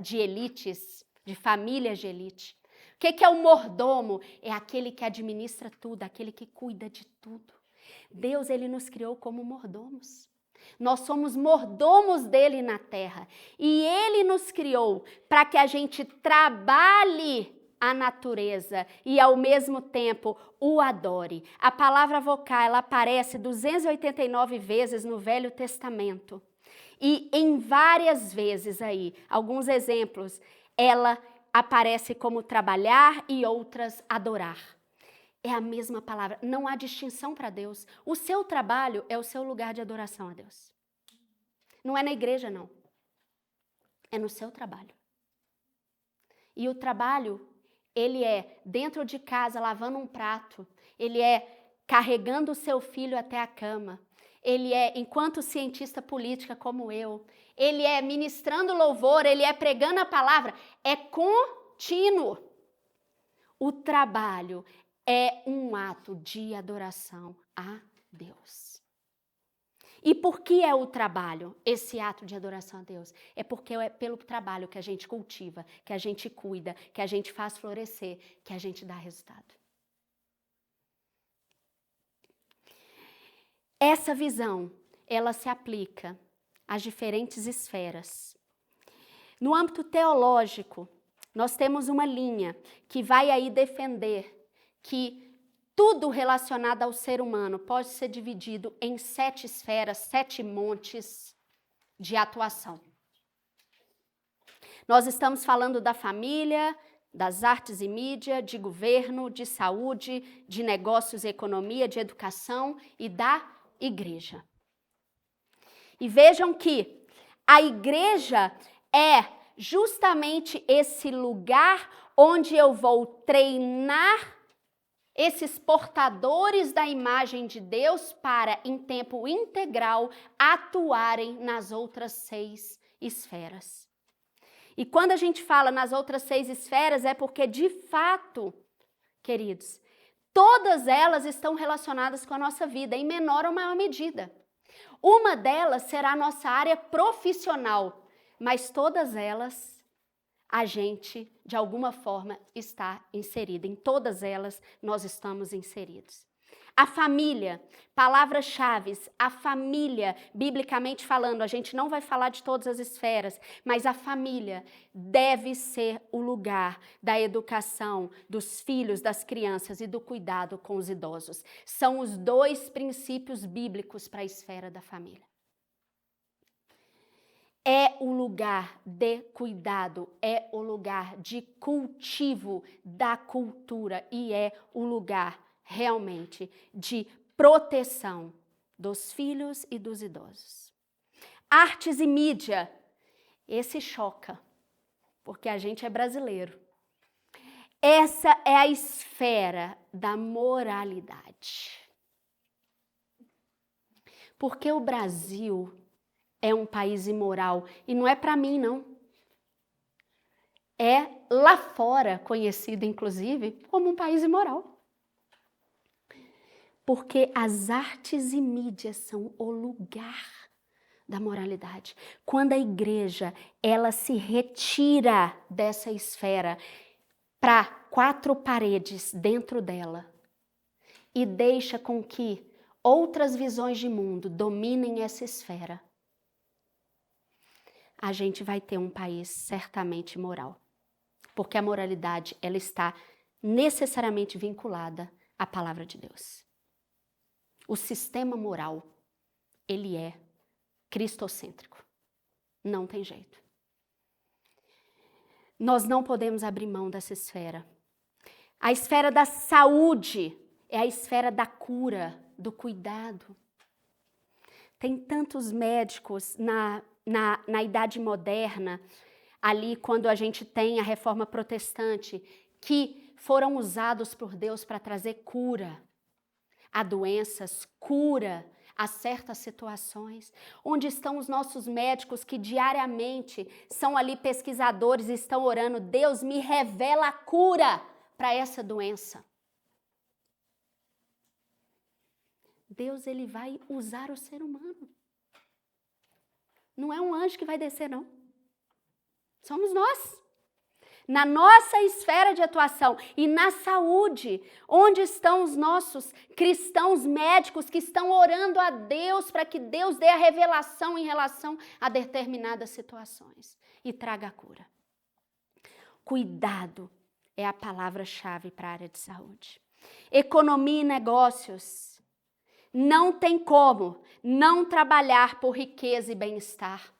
de elites, de famílias de elite. O que é o mordomo? É aquele que administra tudo, aquele que cuida de tudo. Deus, ele nos criou como mordomos. Nós somos mordomos dele na terra. E ele nos criou para que a gente trabalhe a natureza e ao mesmo tempo o adore. A palavra vocar, ela aparece 289 vezes no Velho Testamento. E em várias vezes aí, alguns exemplos, ela aparece como trabalhar e outras adorar. É a mesma palavra, não há distinção para Deus. O seu trabalho é o seu lugar de adoração a Deus. Não é na igreja, não. É no seu trabalho. E o trabalho, ele é dentro de casa, lavando um prato. Ele é carregando o seu filho até a cama. Ele é, enquanto cientista política como eu, ele é ministrando louvor, ele é pregando a palavra. É contínuo. O trabalho é um ato de adoração a Deus. E por que é o trabalho, esse ato de adoração a Deus? É porque é pelo trabalho que a gente cultiva, que a gente cuida, que a gente faz florescer, que a gente dá resultado. Essa visão, ela se aplica às diferentes esferas. No âmbito teológico, nós temos uma linha que vai aí defender que tudo relacionado ao ser humano pode ser dividido em 7 esferas, 7 montes de atuação. Nós estamos falando da família, das artes e mídia, de governo, de saúde, de negócios e economia, de educação e da igreja. E vejam que a igreja é justamente esse lugar onde eu vou treinar esses portadores da imagem de Deus para, em tempo integral, atuarem nas outras 6 esferas. E quando a gente fala nas outras 6 esferas, é porque, de fato, queridos, todas elas estão relacionadas com a nossa vida, em menor ou maior medida. Uma delas será a nossa área profissional, mas todas elas a gente, de alguma forma, está inserida. Em todas elas, nós estamos inseridos. A família, palavras-chave, a família, biblicamente falando, a gente não vai falar de todas as esferas, mas a família deve ser o lugar da educação dos filhos, das crianças e do cuidado com os idosos. São os 2 princípios bíblicos para a esfera da família. É o lugar de cuidado, é o lugar de cultivo da cultura e é o lugar realmente de proteção dos filhos e dos idosos. Artes e mídia, esse choca, porque a gente é brasileiro. Essa é a esfera da moralidade. Porque o Brasil é um país imoral. E não é para mim, não. É lá fora conhecido, inclusive, como um país imoral. Porque as artes e mídias são o lugar da moralidade. Quando a igreja, ela se retira dessa esfera para 4 paredes dentro dela e deixa com que outras visões de mundo dominem essa esfera, a gente vai ter um país certamente moral. Porque a moralidade, ela está necessariamente vinculada à palavra de Deus. O sistema moral, ele é cristocêntrico. Não tem jeito. Nós não podemos abrir mão dessa esfera. A esfera da saúde é a esfera da cura, do cuidado. Tem tantos médicos na Idade Moderna, ali quando a gente tem a Reforma Protestante, que foram usados por Deus para trazer cura a doenças, cura a certas situações. Onde estão os nossos médicos que diariamente são ali pesquisadores e estão orando, Deus me revela a cura para essa doença. Deus, ele vai usar o ser humano. Não é um anjo que vai descer, não. Somos nós. Na nossa esfera de atuação e na saúde, onde estão os nossos cristãos médicos que estão orando a Deus para que Deus dê a revelação em relação a determinadas situações e traga a cura. Cuidado é a palavra-chave para a área de saúde. Economia e negócios. Não tem como não trabalhar por riqueza e bem-estar.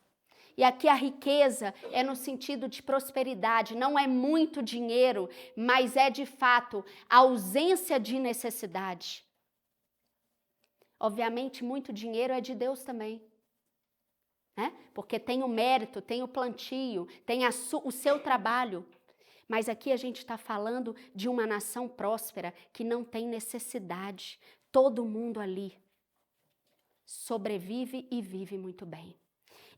E aqui a riqueza é no sentido de prosperidade, não é muito dinheiro, mas é de fato a ausência de necessidade. Obviamente, muito dinheiro é de Deus também, né? Porque tem o mérito, tem o plantio, tem o seu trabalho. Mas aqui a gente está falando de uma nação próspera que não tem necessidade. Todo mundo ali sobrevive e vive muito bem.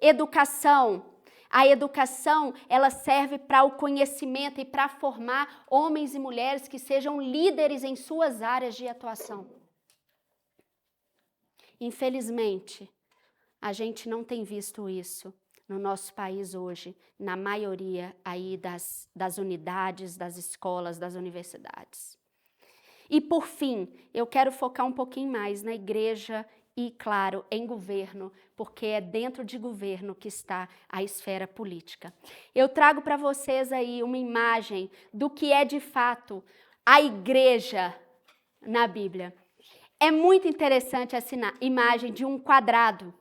Educação. A educação, ela serve para o conhecimento e para formar homens e mulheres que sejam líderes em suas áreas de atuação. Infelizmente, a gente não tem visto isso no nosso país hoje, na maioria aí das unidades, das escolas, das universidades. E por fim, eu quero focar um pouquinho mais na igreja e, claro, em governo, porque é dentro de governo que está a esfera política. Eu trago para vocês aí uma imagem do que é de fato a igreja na Bíblia. É muito interessante essa imagem de um quadrado.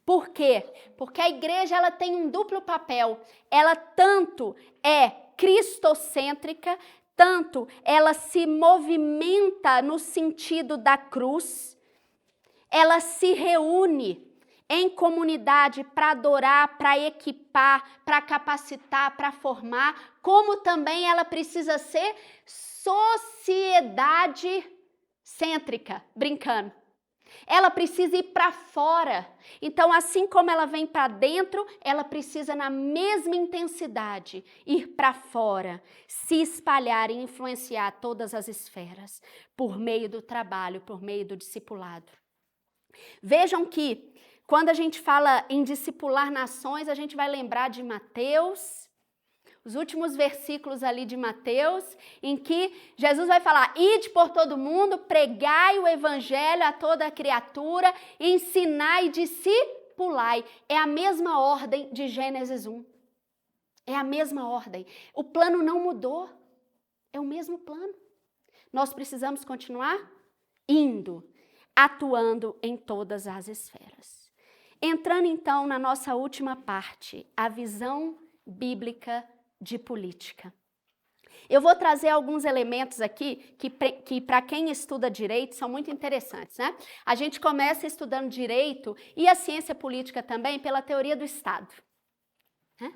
Por quê? Porque a igreja ela tem um duplo papel. Ela tanto é cristocêntrica, tanto ela se movimenta no sentido da cruz, ela se reúne em comunidade para adorar, para equipar, para capacitar, para formar, como também ela precisa ser sociedade cêntrica, brincando. Ela precisa ir para fora. Então, assim como ela vem para dentro, ela precisa, na mesma intensidade, ir para fora, se espalhar e influenciar todas as esferas, por meio do trabalho, por meio do discipulado. Vejam que, quando a gente fala em discipular nações, a gente vai lembrar de Mateus, os últimos versículos ali de Mateus, em que Jesus vai falar: ide por todo mundo, pregai o evangelho a toda criatura, ensinai e discipulai. É a mesma ordem de Gênesis 1. É a mesma ordem. O plano não mudou. É o mesmo plano. Nós precisamos continuar indo, atuando em todas as esferas. Entrando então na nossa última parte, a visão bíblica de política. Eu vou trazer alguns elementos aqui que para quem estuda direito são muito interessantes, né? A gente começa estudando direito e a ciência política também pela teoria do Estado, né?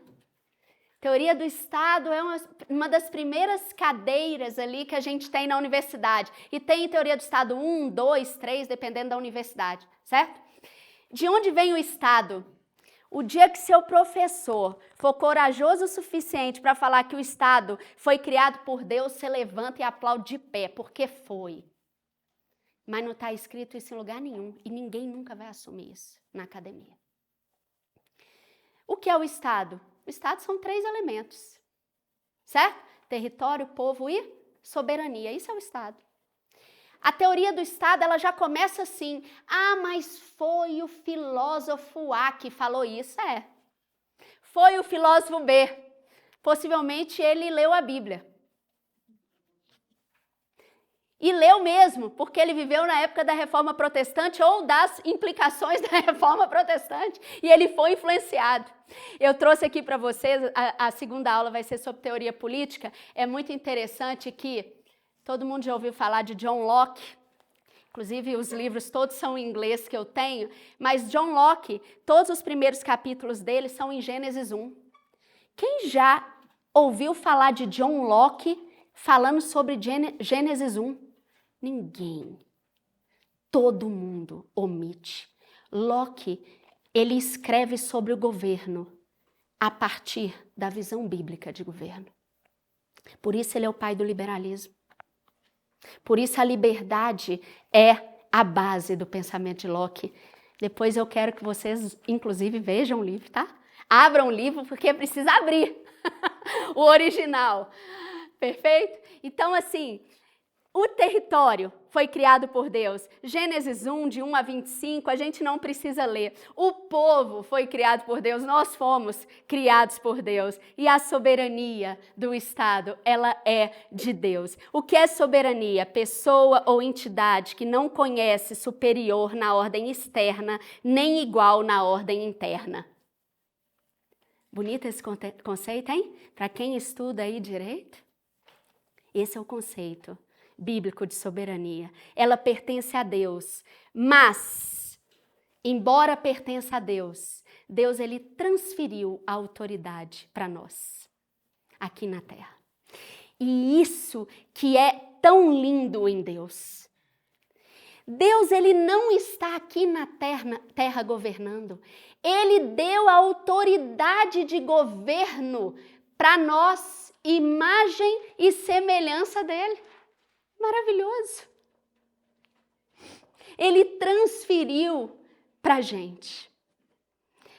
Teoria do Estado é uma das primeiras cadeiras ali que a gente tem na universidade. E tem teoria do Estado 1, 2, 3, dependendo da universidade, certo? De onde vem o Estado? O dia que seu professor for corajoso o suficiente para falar que o Estado foi criado por Deus, você levanta e aplaude de pé, porque foi. Mas não está escrito isso em lugar nenhum e ninguém nunca vai assumir isso na academia. O que é o Estado? O Estado são 3 elementos, certo? Território, povo e soberania. Isso é o Estado. A teoria do Estado, ela já começa assim: ah, mas foi o filósofo A que falou isso. É. Foi o filósofo B. Possivelmente ele leu a Bíblia. E leu mesmo, porque ele viveu na época da Reforma Protestante ou das implicações da Reforma Protestante e ele foi influenciado. Eu trouxe aqui para vocês, a segunda aula vai ser sobre teoria política. É muito interessante que todo mundo já ouviu falar de John Locke, inclusive os livros todos são em inglês que eu tenho, mas John Locke, todos os primeiros capítulos dele são em Gênesis 1. Quem já ouviu falar de John Locke falando sobre Gênesis 1? Ninguém. Todo mundo omite. Locke, ele escreve sobre o governo a partir da visão bíblica de governo. Por isso ele é o pai do liberalismo. Por isso a liberdade é a base do pensamento de Locke. Depois eu quero que vocês, inclusive, vejam o livro, tá? Abram o livro, porque precisa abrir o original. Perfeito? Então, assim, O território foi criado por Deus. Gênesis 1, de 1 a 25, a gente não precisa ler. O povo foi criado por Deus, nós fomos criados por Deus. E a soberania do Estado, ela é de Deus. O que é soberania? Pessoa ou entidade que não conhece superior na ordem externa, nem igual na ordem interna. Bonito esse conceito, hein? Para quem estuda aí direito? Esse é o conceito bíblico de soberania. Ela pertence a Deus, mas, embora pertença a Deus, Deus ele transferiu a autoridade para nós, aqui na terra. E isso que é tão lindo em Deus. Deus ele não está aqui na terra governando. Ele deu a autoridade de governo para nós, imagem e semelhança dele. Maravilhoso. Ele transferiu para a gente.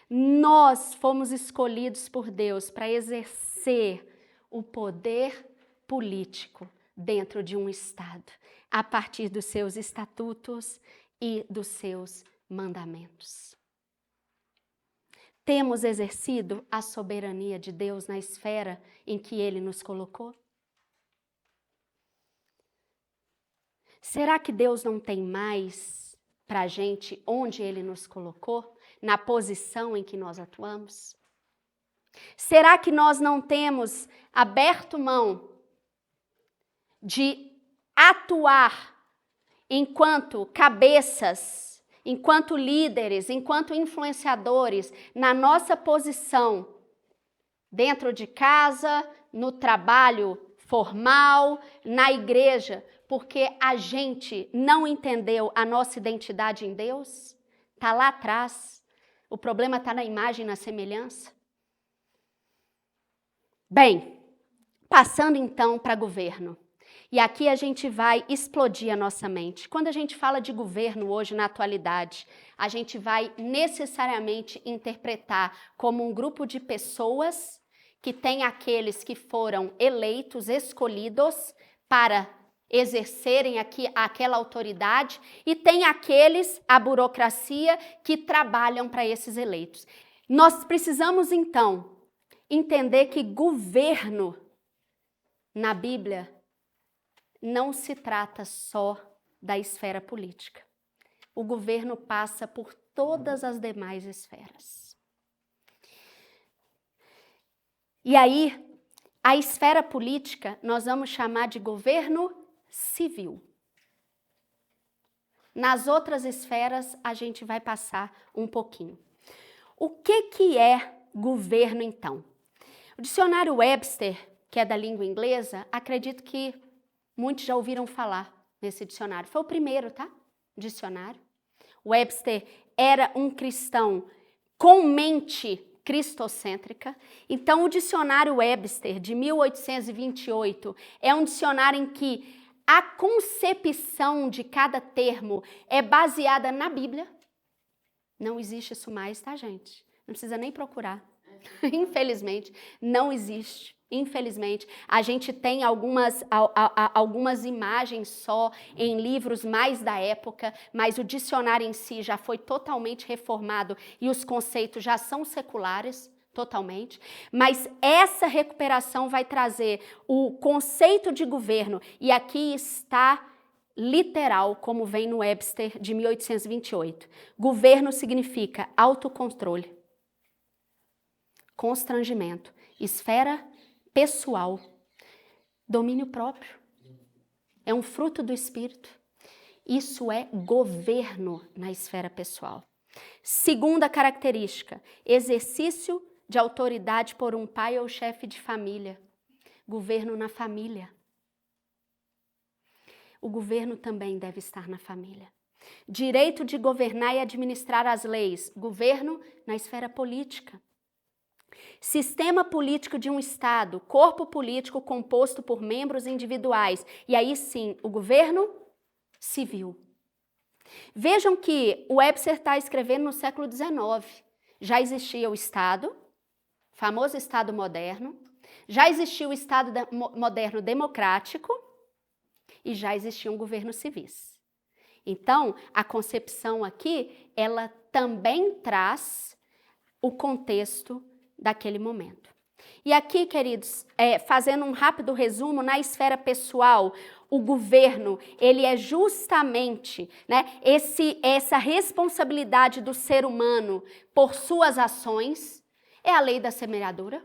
Nós fomos escolhidos por Deus para exercer o poder político dentro de um Estado, a partir dos seus estatutos e dos seus mandamentos. Temos exercido a soberania de Deus na esfera em que Ele nos colocou? Será que Deus não tem mais para a gente onde Ele nos colocou, na posição em que nós atuamos? Será que nós não temos aberto mão de atuar enquanto cabeças, enquanto líderes, enquanto influenciadores, na nossa posição dentro de casa, no trabalho formal, na igreja, porque a gente não entendeu a nossa identidade em Deus? Está lá atrás. O problema está na imagem, na semelhança. Bem, passando então para governo. E aqui a gente vai explodir a nossa mente. Quando a gente fala de governo hoje, na atualidade, a gente vai necessariamente interpretar como um grupo de pessoas que tem aqueles que foram eleitos, escolhidos para exercerem aquela autoridade, e tem aqueles, a burocracia, que trabalham para esses eleitos. Nós precisamos, então, entender que governo, na Bíblia, não se trata só da esfera política. O governo passa por todas as demais esferas. E aí, a esfera política nós vamos chamar de governo civil. Nas outras esferas, a gente vai passar um pouquinho. O que é governo, então? O dicionário Webster, que é da língua inglesa, acredito que muitos já ouviram falar nesse dicionário. Foi o primeiro, tá? Dicionário. Webster era um cristão com mente cristocêntrica. Então, o dicionário Webster, de 1828, é um dicionário em que a concepção de cada termo é baseada na Bíblia. Não existe isso mais, tá, gente? Não precisa nem procurar. Infelizmente, não existe. Infelizmente, a gente tem algumas imagens só em livros mais da época, mas o dicionário em si já foi totalmente reformado e os conceitos já são seculares, totalmente. Mas essa recuperação vai trazer o conceito de governo, e aqui está literal, como vem no Webster de 1828. Governo significa autocontrole, constrangimento, esfera pessoal, domínio próprio. É um fruto do Espírito. Isso é governo na esfera pessoal. Segunda característica, exercício de autoridade por um pai ou chefe de família. Governo na família. O governo também deve estar na família. Direito de governar e administrar as leis. Governo na esfera política. Sistema político de um Estado, corpo político composto por membros individuais. E aí sim, o governo civil. Vejam que o Webster está escrevendo no século XIX. Já existia o Estado, famoso Estado moderno, já existia o Estado moderno democrático, e já existiam governos civis. Então, a concepção aqui, ela também traz o contexto daquele momento. E aqui, queridos, fazendo um rápido resumo, na esfera pessoal, o governo, ele é justamente, né, essa responsabilidade do ser humano por suas ações, é a lei da semeadura.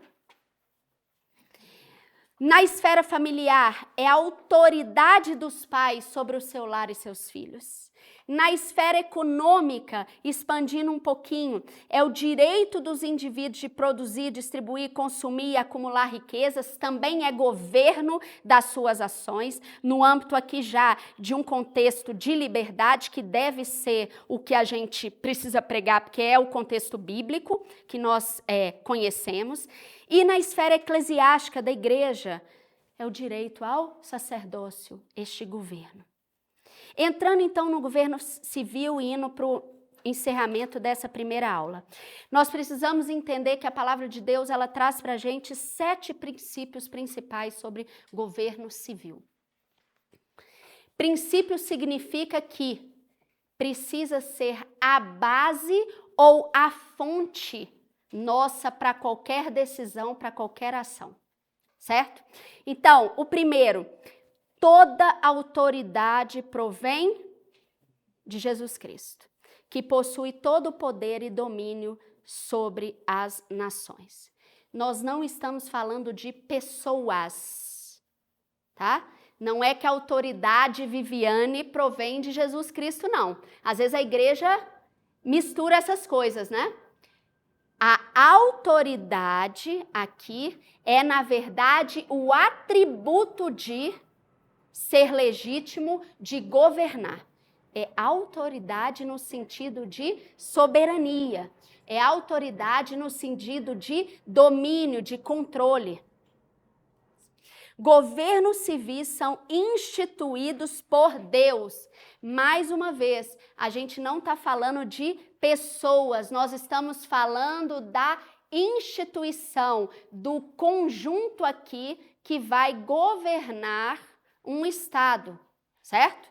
Na esfera familiar, é a autoridade dos pais sobre o seu lar e seus filhos. Na esfera econômica, expandindo um pouquinho, é o direito dos indivíduos de produzir, distribuir, consumir e acumular riquezas, também é governo das suas ações, no âmbito aqui já de um contexto de liberdade, que deve ser o que a gente precisa pregar, porque é o contexto bíblico que nós conhecemos. E na esfera eclesiástica da igreja, é o direito ao sacerdócio, este governo. Entrando então no governo civil e indo para o encerramento dessa primeira aula, nós precisamos entender que a palavra de Deus, ela traz para a gente 7 princípios principais sobre governo civil. Princípio significa que precisa ser a base ou a fonte nossa para qualquer decisão, para qualquer ação, certo? Então, o primeiro, toda autoridade provém de Jesus Cristo, que possui todo o poder e domínio sobre as nações. Nós não estamos falando de pessoas, tá? Não é que a autoridade Viviane provém de Jesus Cristo, não. Às vezes a igreja mistura essas coisas, né? A autoridade aqui é, na verdade, o atributo de ser legítimo, de governar. É autoridade no sentido de soberania. É autoridade no sentido de domínio, de controle. Governos civis são instituídos por Deus. Mais uma vez, a gente não está falando de pessoas, nós estamos falando da instituição, do conjunto aqui que vai governar um estado, certo?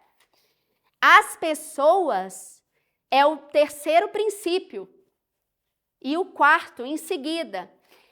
As pessoas é o terceiro princípio. E o quarto, em seguida,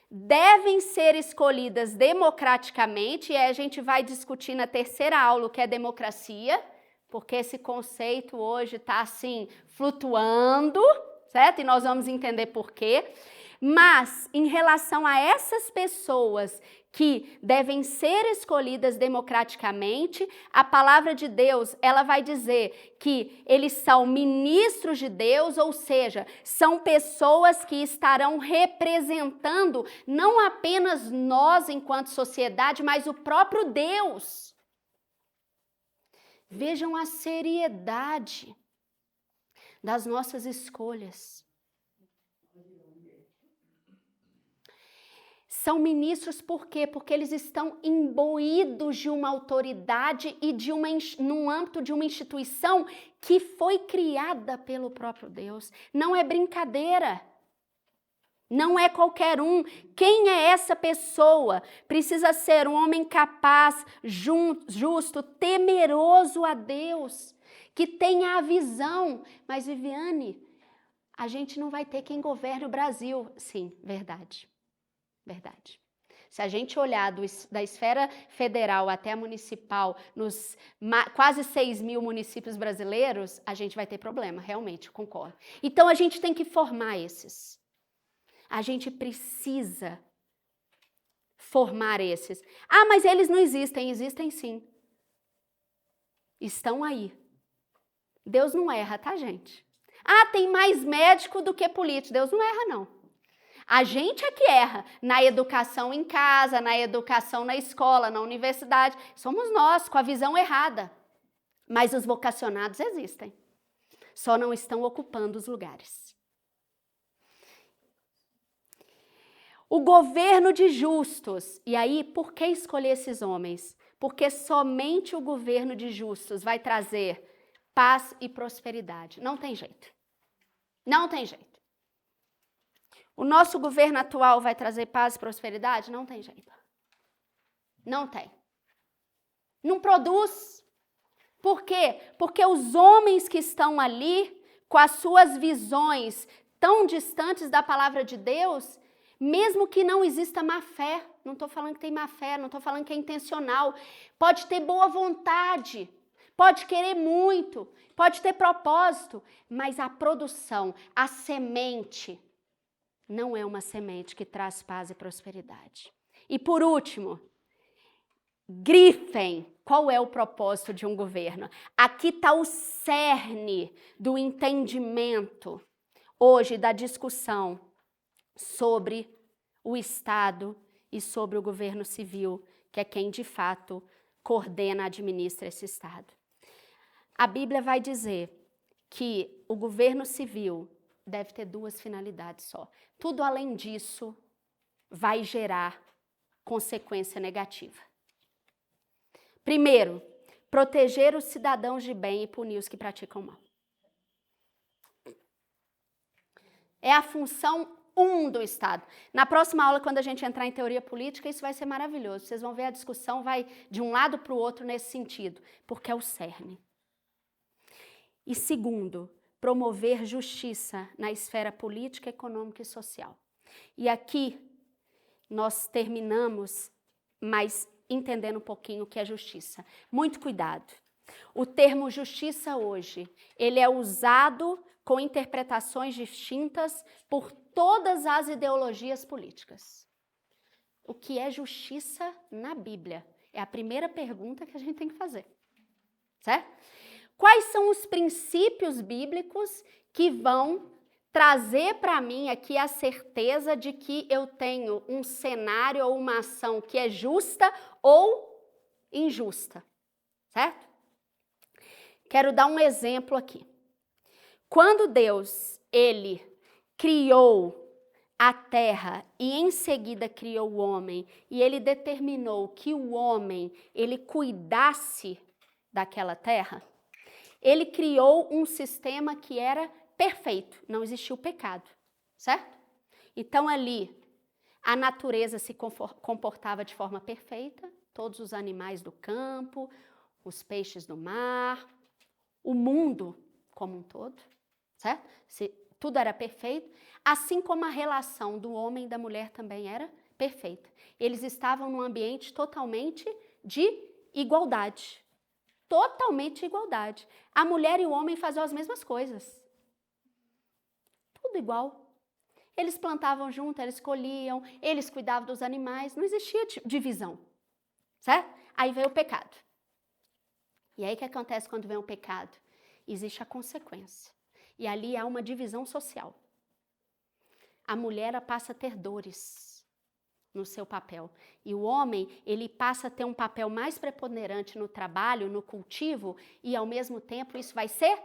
devem ser escolhidas democraticamente, e aí a gente vai discutir na terceira aula o que é democracia, porque esse conceito hoje está assim, flutuando, certo? E nós vamos entender por quê. Mas, em relação a essas pessoas que devem ser escolhidas democraticamente, a palavra de Deus, ela vai dizer que eles são ministros de Deus, ou seja, são pessoas que estarão representando não apenas nós enquanto sociedade, mas o próprio Deus. Vejam a seriedade das nossas escolhas. São ministros por quê? Porque eles estão imbuídos de uma autoridade e num âmbito de uma instituição que foi criada pelo próprio Deus. Não é brincadeira. Não é qualquer um. Quem é essa pessoa? Precisa ser um homem capaz, justo, temeroso a Deus, que tenha a visão. Mas, Viviane, a gente não vai ter quem governe o Brasil. Sim, verdade. Verdade. Se a gente olhar da esfera federal até a municipal, nos quase 6.000 municípios brasileiros, a gente vai ter problema, realmente, concordo. Então, a gente tem que formar esses. A gente precisa formar esses. Ah, mas eles não existem. Existem sim. Estão aí. Deus não erra, tá, gente? Ah, tem mais médico do que político. Deus não erra, não. A gente é que erra na educação em casa, na educação na escola, na universidade. Somos nós, com a visão errada. Mas os vocacionados existem. Só não estão ocupando os lugares. O governo de justos. E aí, por que escolher esses homens? Porque somente o governo de justos vai trazer paz e prosperidade. Não tem jeito. Não tem jeito. O nosso governo atual vai trazer paz e prosperidade? Não tem jeito. Não tem. Não produz. Por quê? Porque os homens que estão ali, com as suas visões tão distantes da palavra de Deus, mesmo que não exista má fé, não estou falando que tem má fé, não estou falando que é intencional, pode ter boa vontade, pode querer muito, pode ter propósito, mas a produção, a semente, não é uma semente que traz paz e prosperidade. E por último, grifem qual é o propósito de um governo. Aqui está o cerne do entendimento hoje da discussão sobre o Estado e sobre o governo civil, que é quem de fato coordena, administra esse Estado. A Bíblia vai dizer que o governo civil deve ter 2 finalidades só. Tudo além disso vai gerar consequência negativa. Primeiro, proteger os cidadãos de bem e punir os que praticam mal. É a função 1 do Estado. Na próxima aula, quando a gente entrar em teoria política, isso vai ser maravilhoso. Vocês vão ver a discussão vai de um lado para o outro nesse sentido, porque é o cerne. E segundo, promover justiça na esfera política, econômica e social. E aqui nós terminamos, mas entendendo um pouquinho o que é justiça. Muito cuidado. O termo justiça hoje, ele é usado com interpretações distintas por todas as ideologias políticas. O que é justiça na Bíblia? É a primeira pergunta que a gente tem que fazer, certo? Quais são os princípios bíblicos que vão trazer para mim aqui a certeza de que eu tenho um cenário ou uma ação que é justa ou injusta, certo? Quero dar um exemplo aqui. Quando Deus, ele criou a terra e em seguida criou o homem, e ele determinou que o homem, ele cuidasse daquela terra, ele criou um sistema que era perfeito, não existia o pecado, certo? Então ali, a natureza se comportava de forma perfeita, todos os animais do campo, os peixes do mar, o mundo como um todo, certo? Tudo era perfeito, assim como a relação do homem e da mulher também era perfeita. Eles estavam num ambiente totalmente de igualdade. Totalmente igualdade. A mulher e o homem faziam as mesmas coisas. Tudo igual. Eles plantavam junto, eles colhiam, eles cuidavam dos animais, não existia divisão, certo? Aí veio o pecado. E aí o que acontece quando vem o pecado? Existe a consequência. E ali há uma divisão social. A mulher passa a ter dores no seu papel. E o homem, ele passa a ter um papel mais preponderante no trabalho, no cultivo, e ao mesmo tempo isso vai ser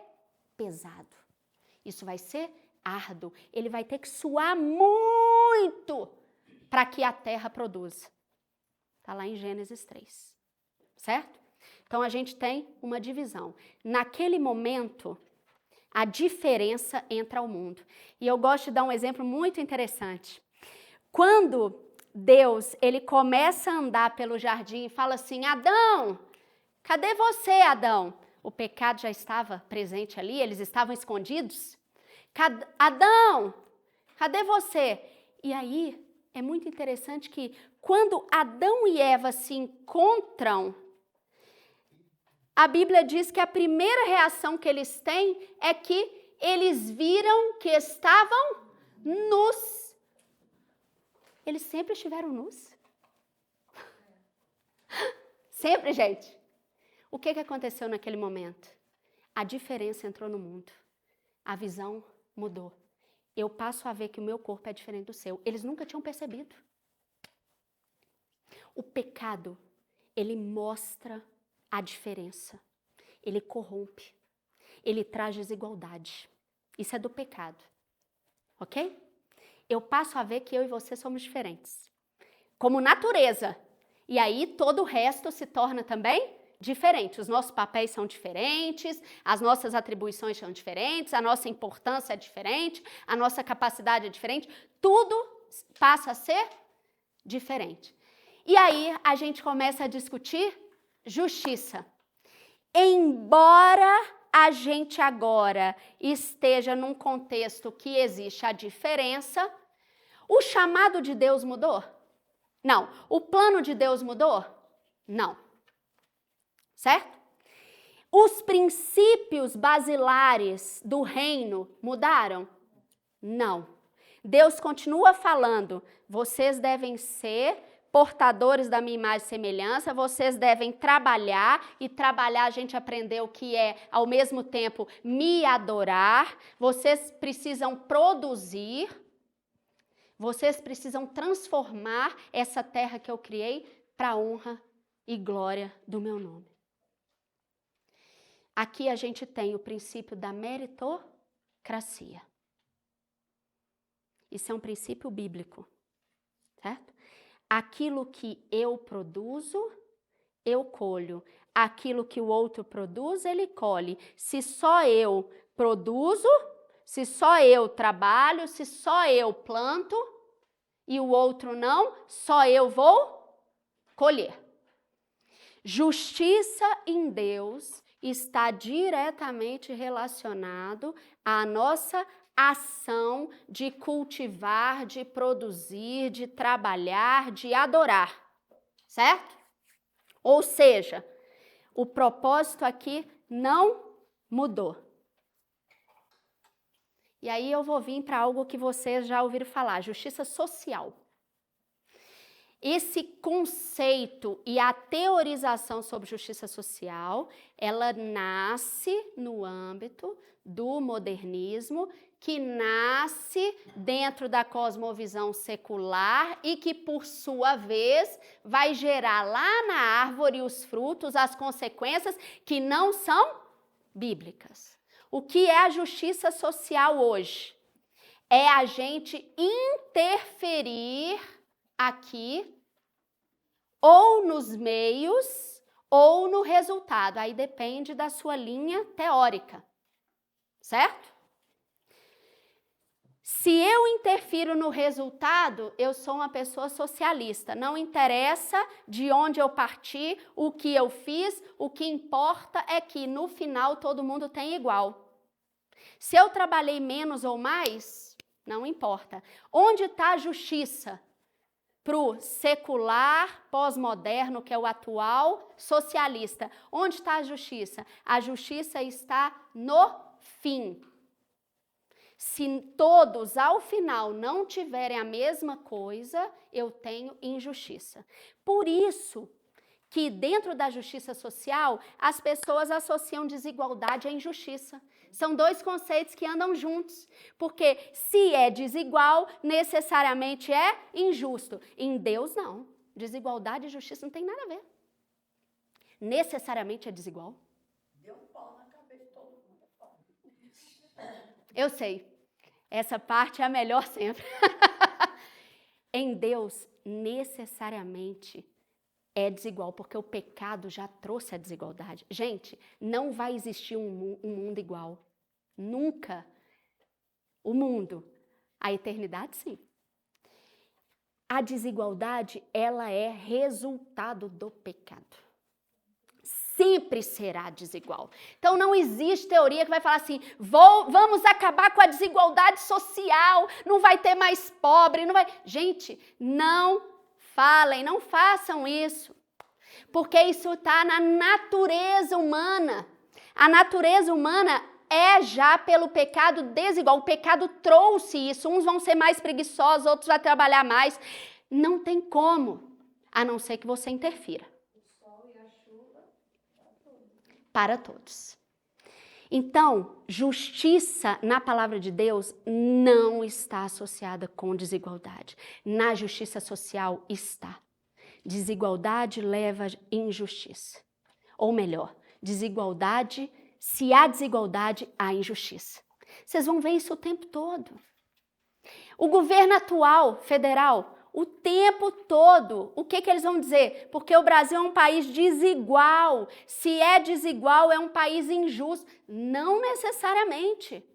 pesado. Isso vai ser árduo. Ele vai ter que suar muito para que a terra produza. Está lá em Gênesis 3, certo? Então a gente tem uma divisão. Naquele momento, a diferença entra ao mundo. E eu gosto de dar um exemplo muito interessante. Quando Deus, ele começa a andar pelo jardim e fala assim: Adão, cadê você, Adão? O pecado já estava presente ali, eles estavam escondidos. Adão, cadê você? E aí, é muito interessante que quando Adão e Eva se encontram, a Bíblia diz que a primeira reação que eles têm é que eles viram que estavam nus. Eles sempre estiveram nus. Sempre, gente. O que aconteceu naquele momento? A diferença entrou no mundo. A visão mudou. Eu passo a ver que o meu corpo é diferente do seu. Eles nunca tinham percebido. O pecado, ele mostra a diferença. Ele corrompe. Ele traz desigualdade. Isso é do pecado. Ok? Eu passo a ver que eu e você somos diferentes. Como natureza. E aí todo o resto se torna também diferente. Os nossos papéis são diferentes, as nossas atribuições são diferentes, a nossa importância é diferente, a nossa capacidade é diferente. Tudo passa a ser diferente. E aí a gente começa a discutir justiça. embora a gente agora esteja num contexto que existe a diferença, o chamado de Deus mudou? Não. O plano de Deus mudou? Não. Certo? Os princípios basilares do reino mudaram? Não. Deus continua falando, vocês devem ser portadores da minha imagem e semelhança, vocês devem trabalhar, e trabalhar a gente aprendeu que é, ao mesmo tempo, me adorar, vocês precisam produzir, vocês precisam transformar essa terra que eu criei para a honra e glória do meu nome. Aqui a gente tem o princípio da meritocracia. Isso é um princípio bíblico, certo? Aquilo que eu produzo, eu colho. Aquilo que o outro produz, ele colhe. Se só eu produzo, se só eu trabalho, se só eu planto e o outro não, só eu vou colher. Justiça em Deus está diretamente relacionado à nossa ação de cultivar, de produzir, de trabalhar, de adorar, certo? Ou seja, o propósito aqui não mudou. E aí eu vou vir para algo que vocês já ouviram falar, justiça social. Esse conceito e a teorização sobre justiça social, ela nasce no âmbito do modernismo, que nasce dentro da cosmovisão secular e que, por sua vez, vai gerar lá na árvore os frutos, as consequências que não são bíblicas. O que é a justiça social hoje? É a gente interferir aqui ou nos meios ou no resultado. Aí depende da sua linha teórica, certo? Se eu interfiro no resultado, eu sou uma pessoa socialista. Não interessa de onde eu parti, o que eu fiz, o que importa é que no final todo mundo tem igual. Se eu trabalhei menos ou mais, não importa. Onde está a justiça? Para o secular, pós-moderno, que é o atual, socialista. Onde está a justiça? A justiça está no fim. Se todos, ao final, não tiverem a mesma coisa, eu tenho injustiça. Por isso que dentro da justiça social, as pessoas associam desigualdade à injustiça. São dois conceitos que andam juntos, porque se é desigual, necessariamente é injusto. Em Deus, não. Desigualdade e justiça não tem nada a ver. Necessariamente é desigual. Deu um pau na cabeça de todo mundo. Eu sei. Essa parte é a melhor sempre. Em Deus, necessariamente é desigual, porque o pecado já trouxe a desigualdade. Gente, não vai existir um mundo igual. Nunca. O mundo. A eternidade, sim. A desigualdade, ela é resultado do pecado. Sempre será desigual. Então não existe teoria que vai falar assim, vamos acabar com a desigualdade social, não vai ter mais pobre, não vai... Gente, não falem, não façam isso, porque isso está na natureza humana. A natureza humana é já pelo pecado desigual. O pecado trouxe isso, uns vão ser mais preguiçosos, outros vão trabalhar mais. Não tem como, a não ser que você interfira. Para todos. Então, justiça na palavra de Deus não está associada com desigualdade. Na justiça social está. Desigualdade leva a injustiça. Ou melhor, desigualdade, se há desigualdade, há injustiça. Vocês vão ver isso o tempo todo. O governo atual, federal, o tempo todo, o que eles vão dizer? Porque o Brasil é um país desigual. Se é desigual, é um país injusto. Não necessariamente.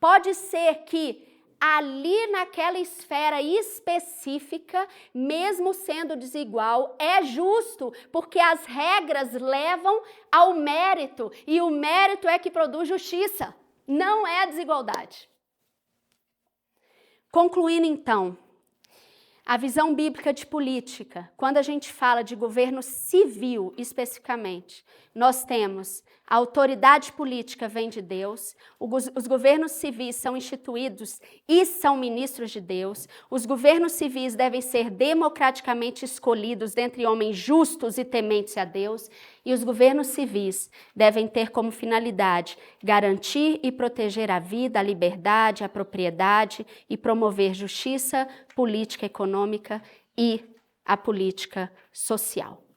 Pode ser que ali naquela esfera específica, mesmo sendo desigual, é justo, porque as regras levam ao mérito, e o mérito é que produz justiça, não é a desigualdade. Concluindo então, a visão bíblica de política, quando a gente fala de governo civil especificamente, nós temos a autoridade política vem de Deus, os governos civis são instituídos e são ministros de Deus, os governos civis devem ser democraticamente escolhidos dentre homens justos e tementes a Deus, e os governos civis devem ter como finalidade garantir e proteger a vida, a liberdade, a propriedade e promover justiça, política econômica e a política social.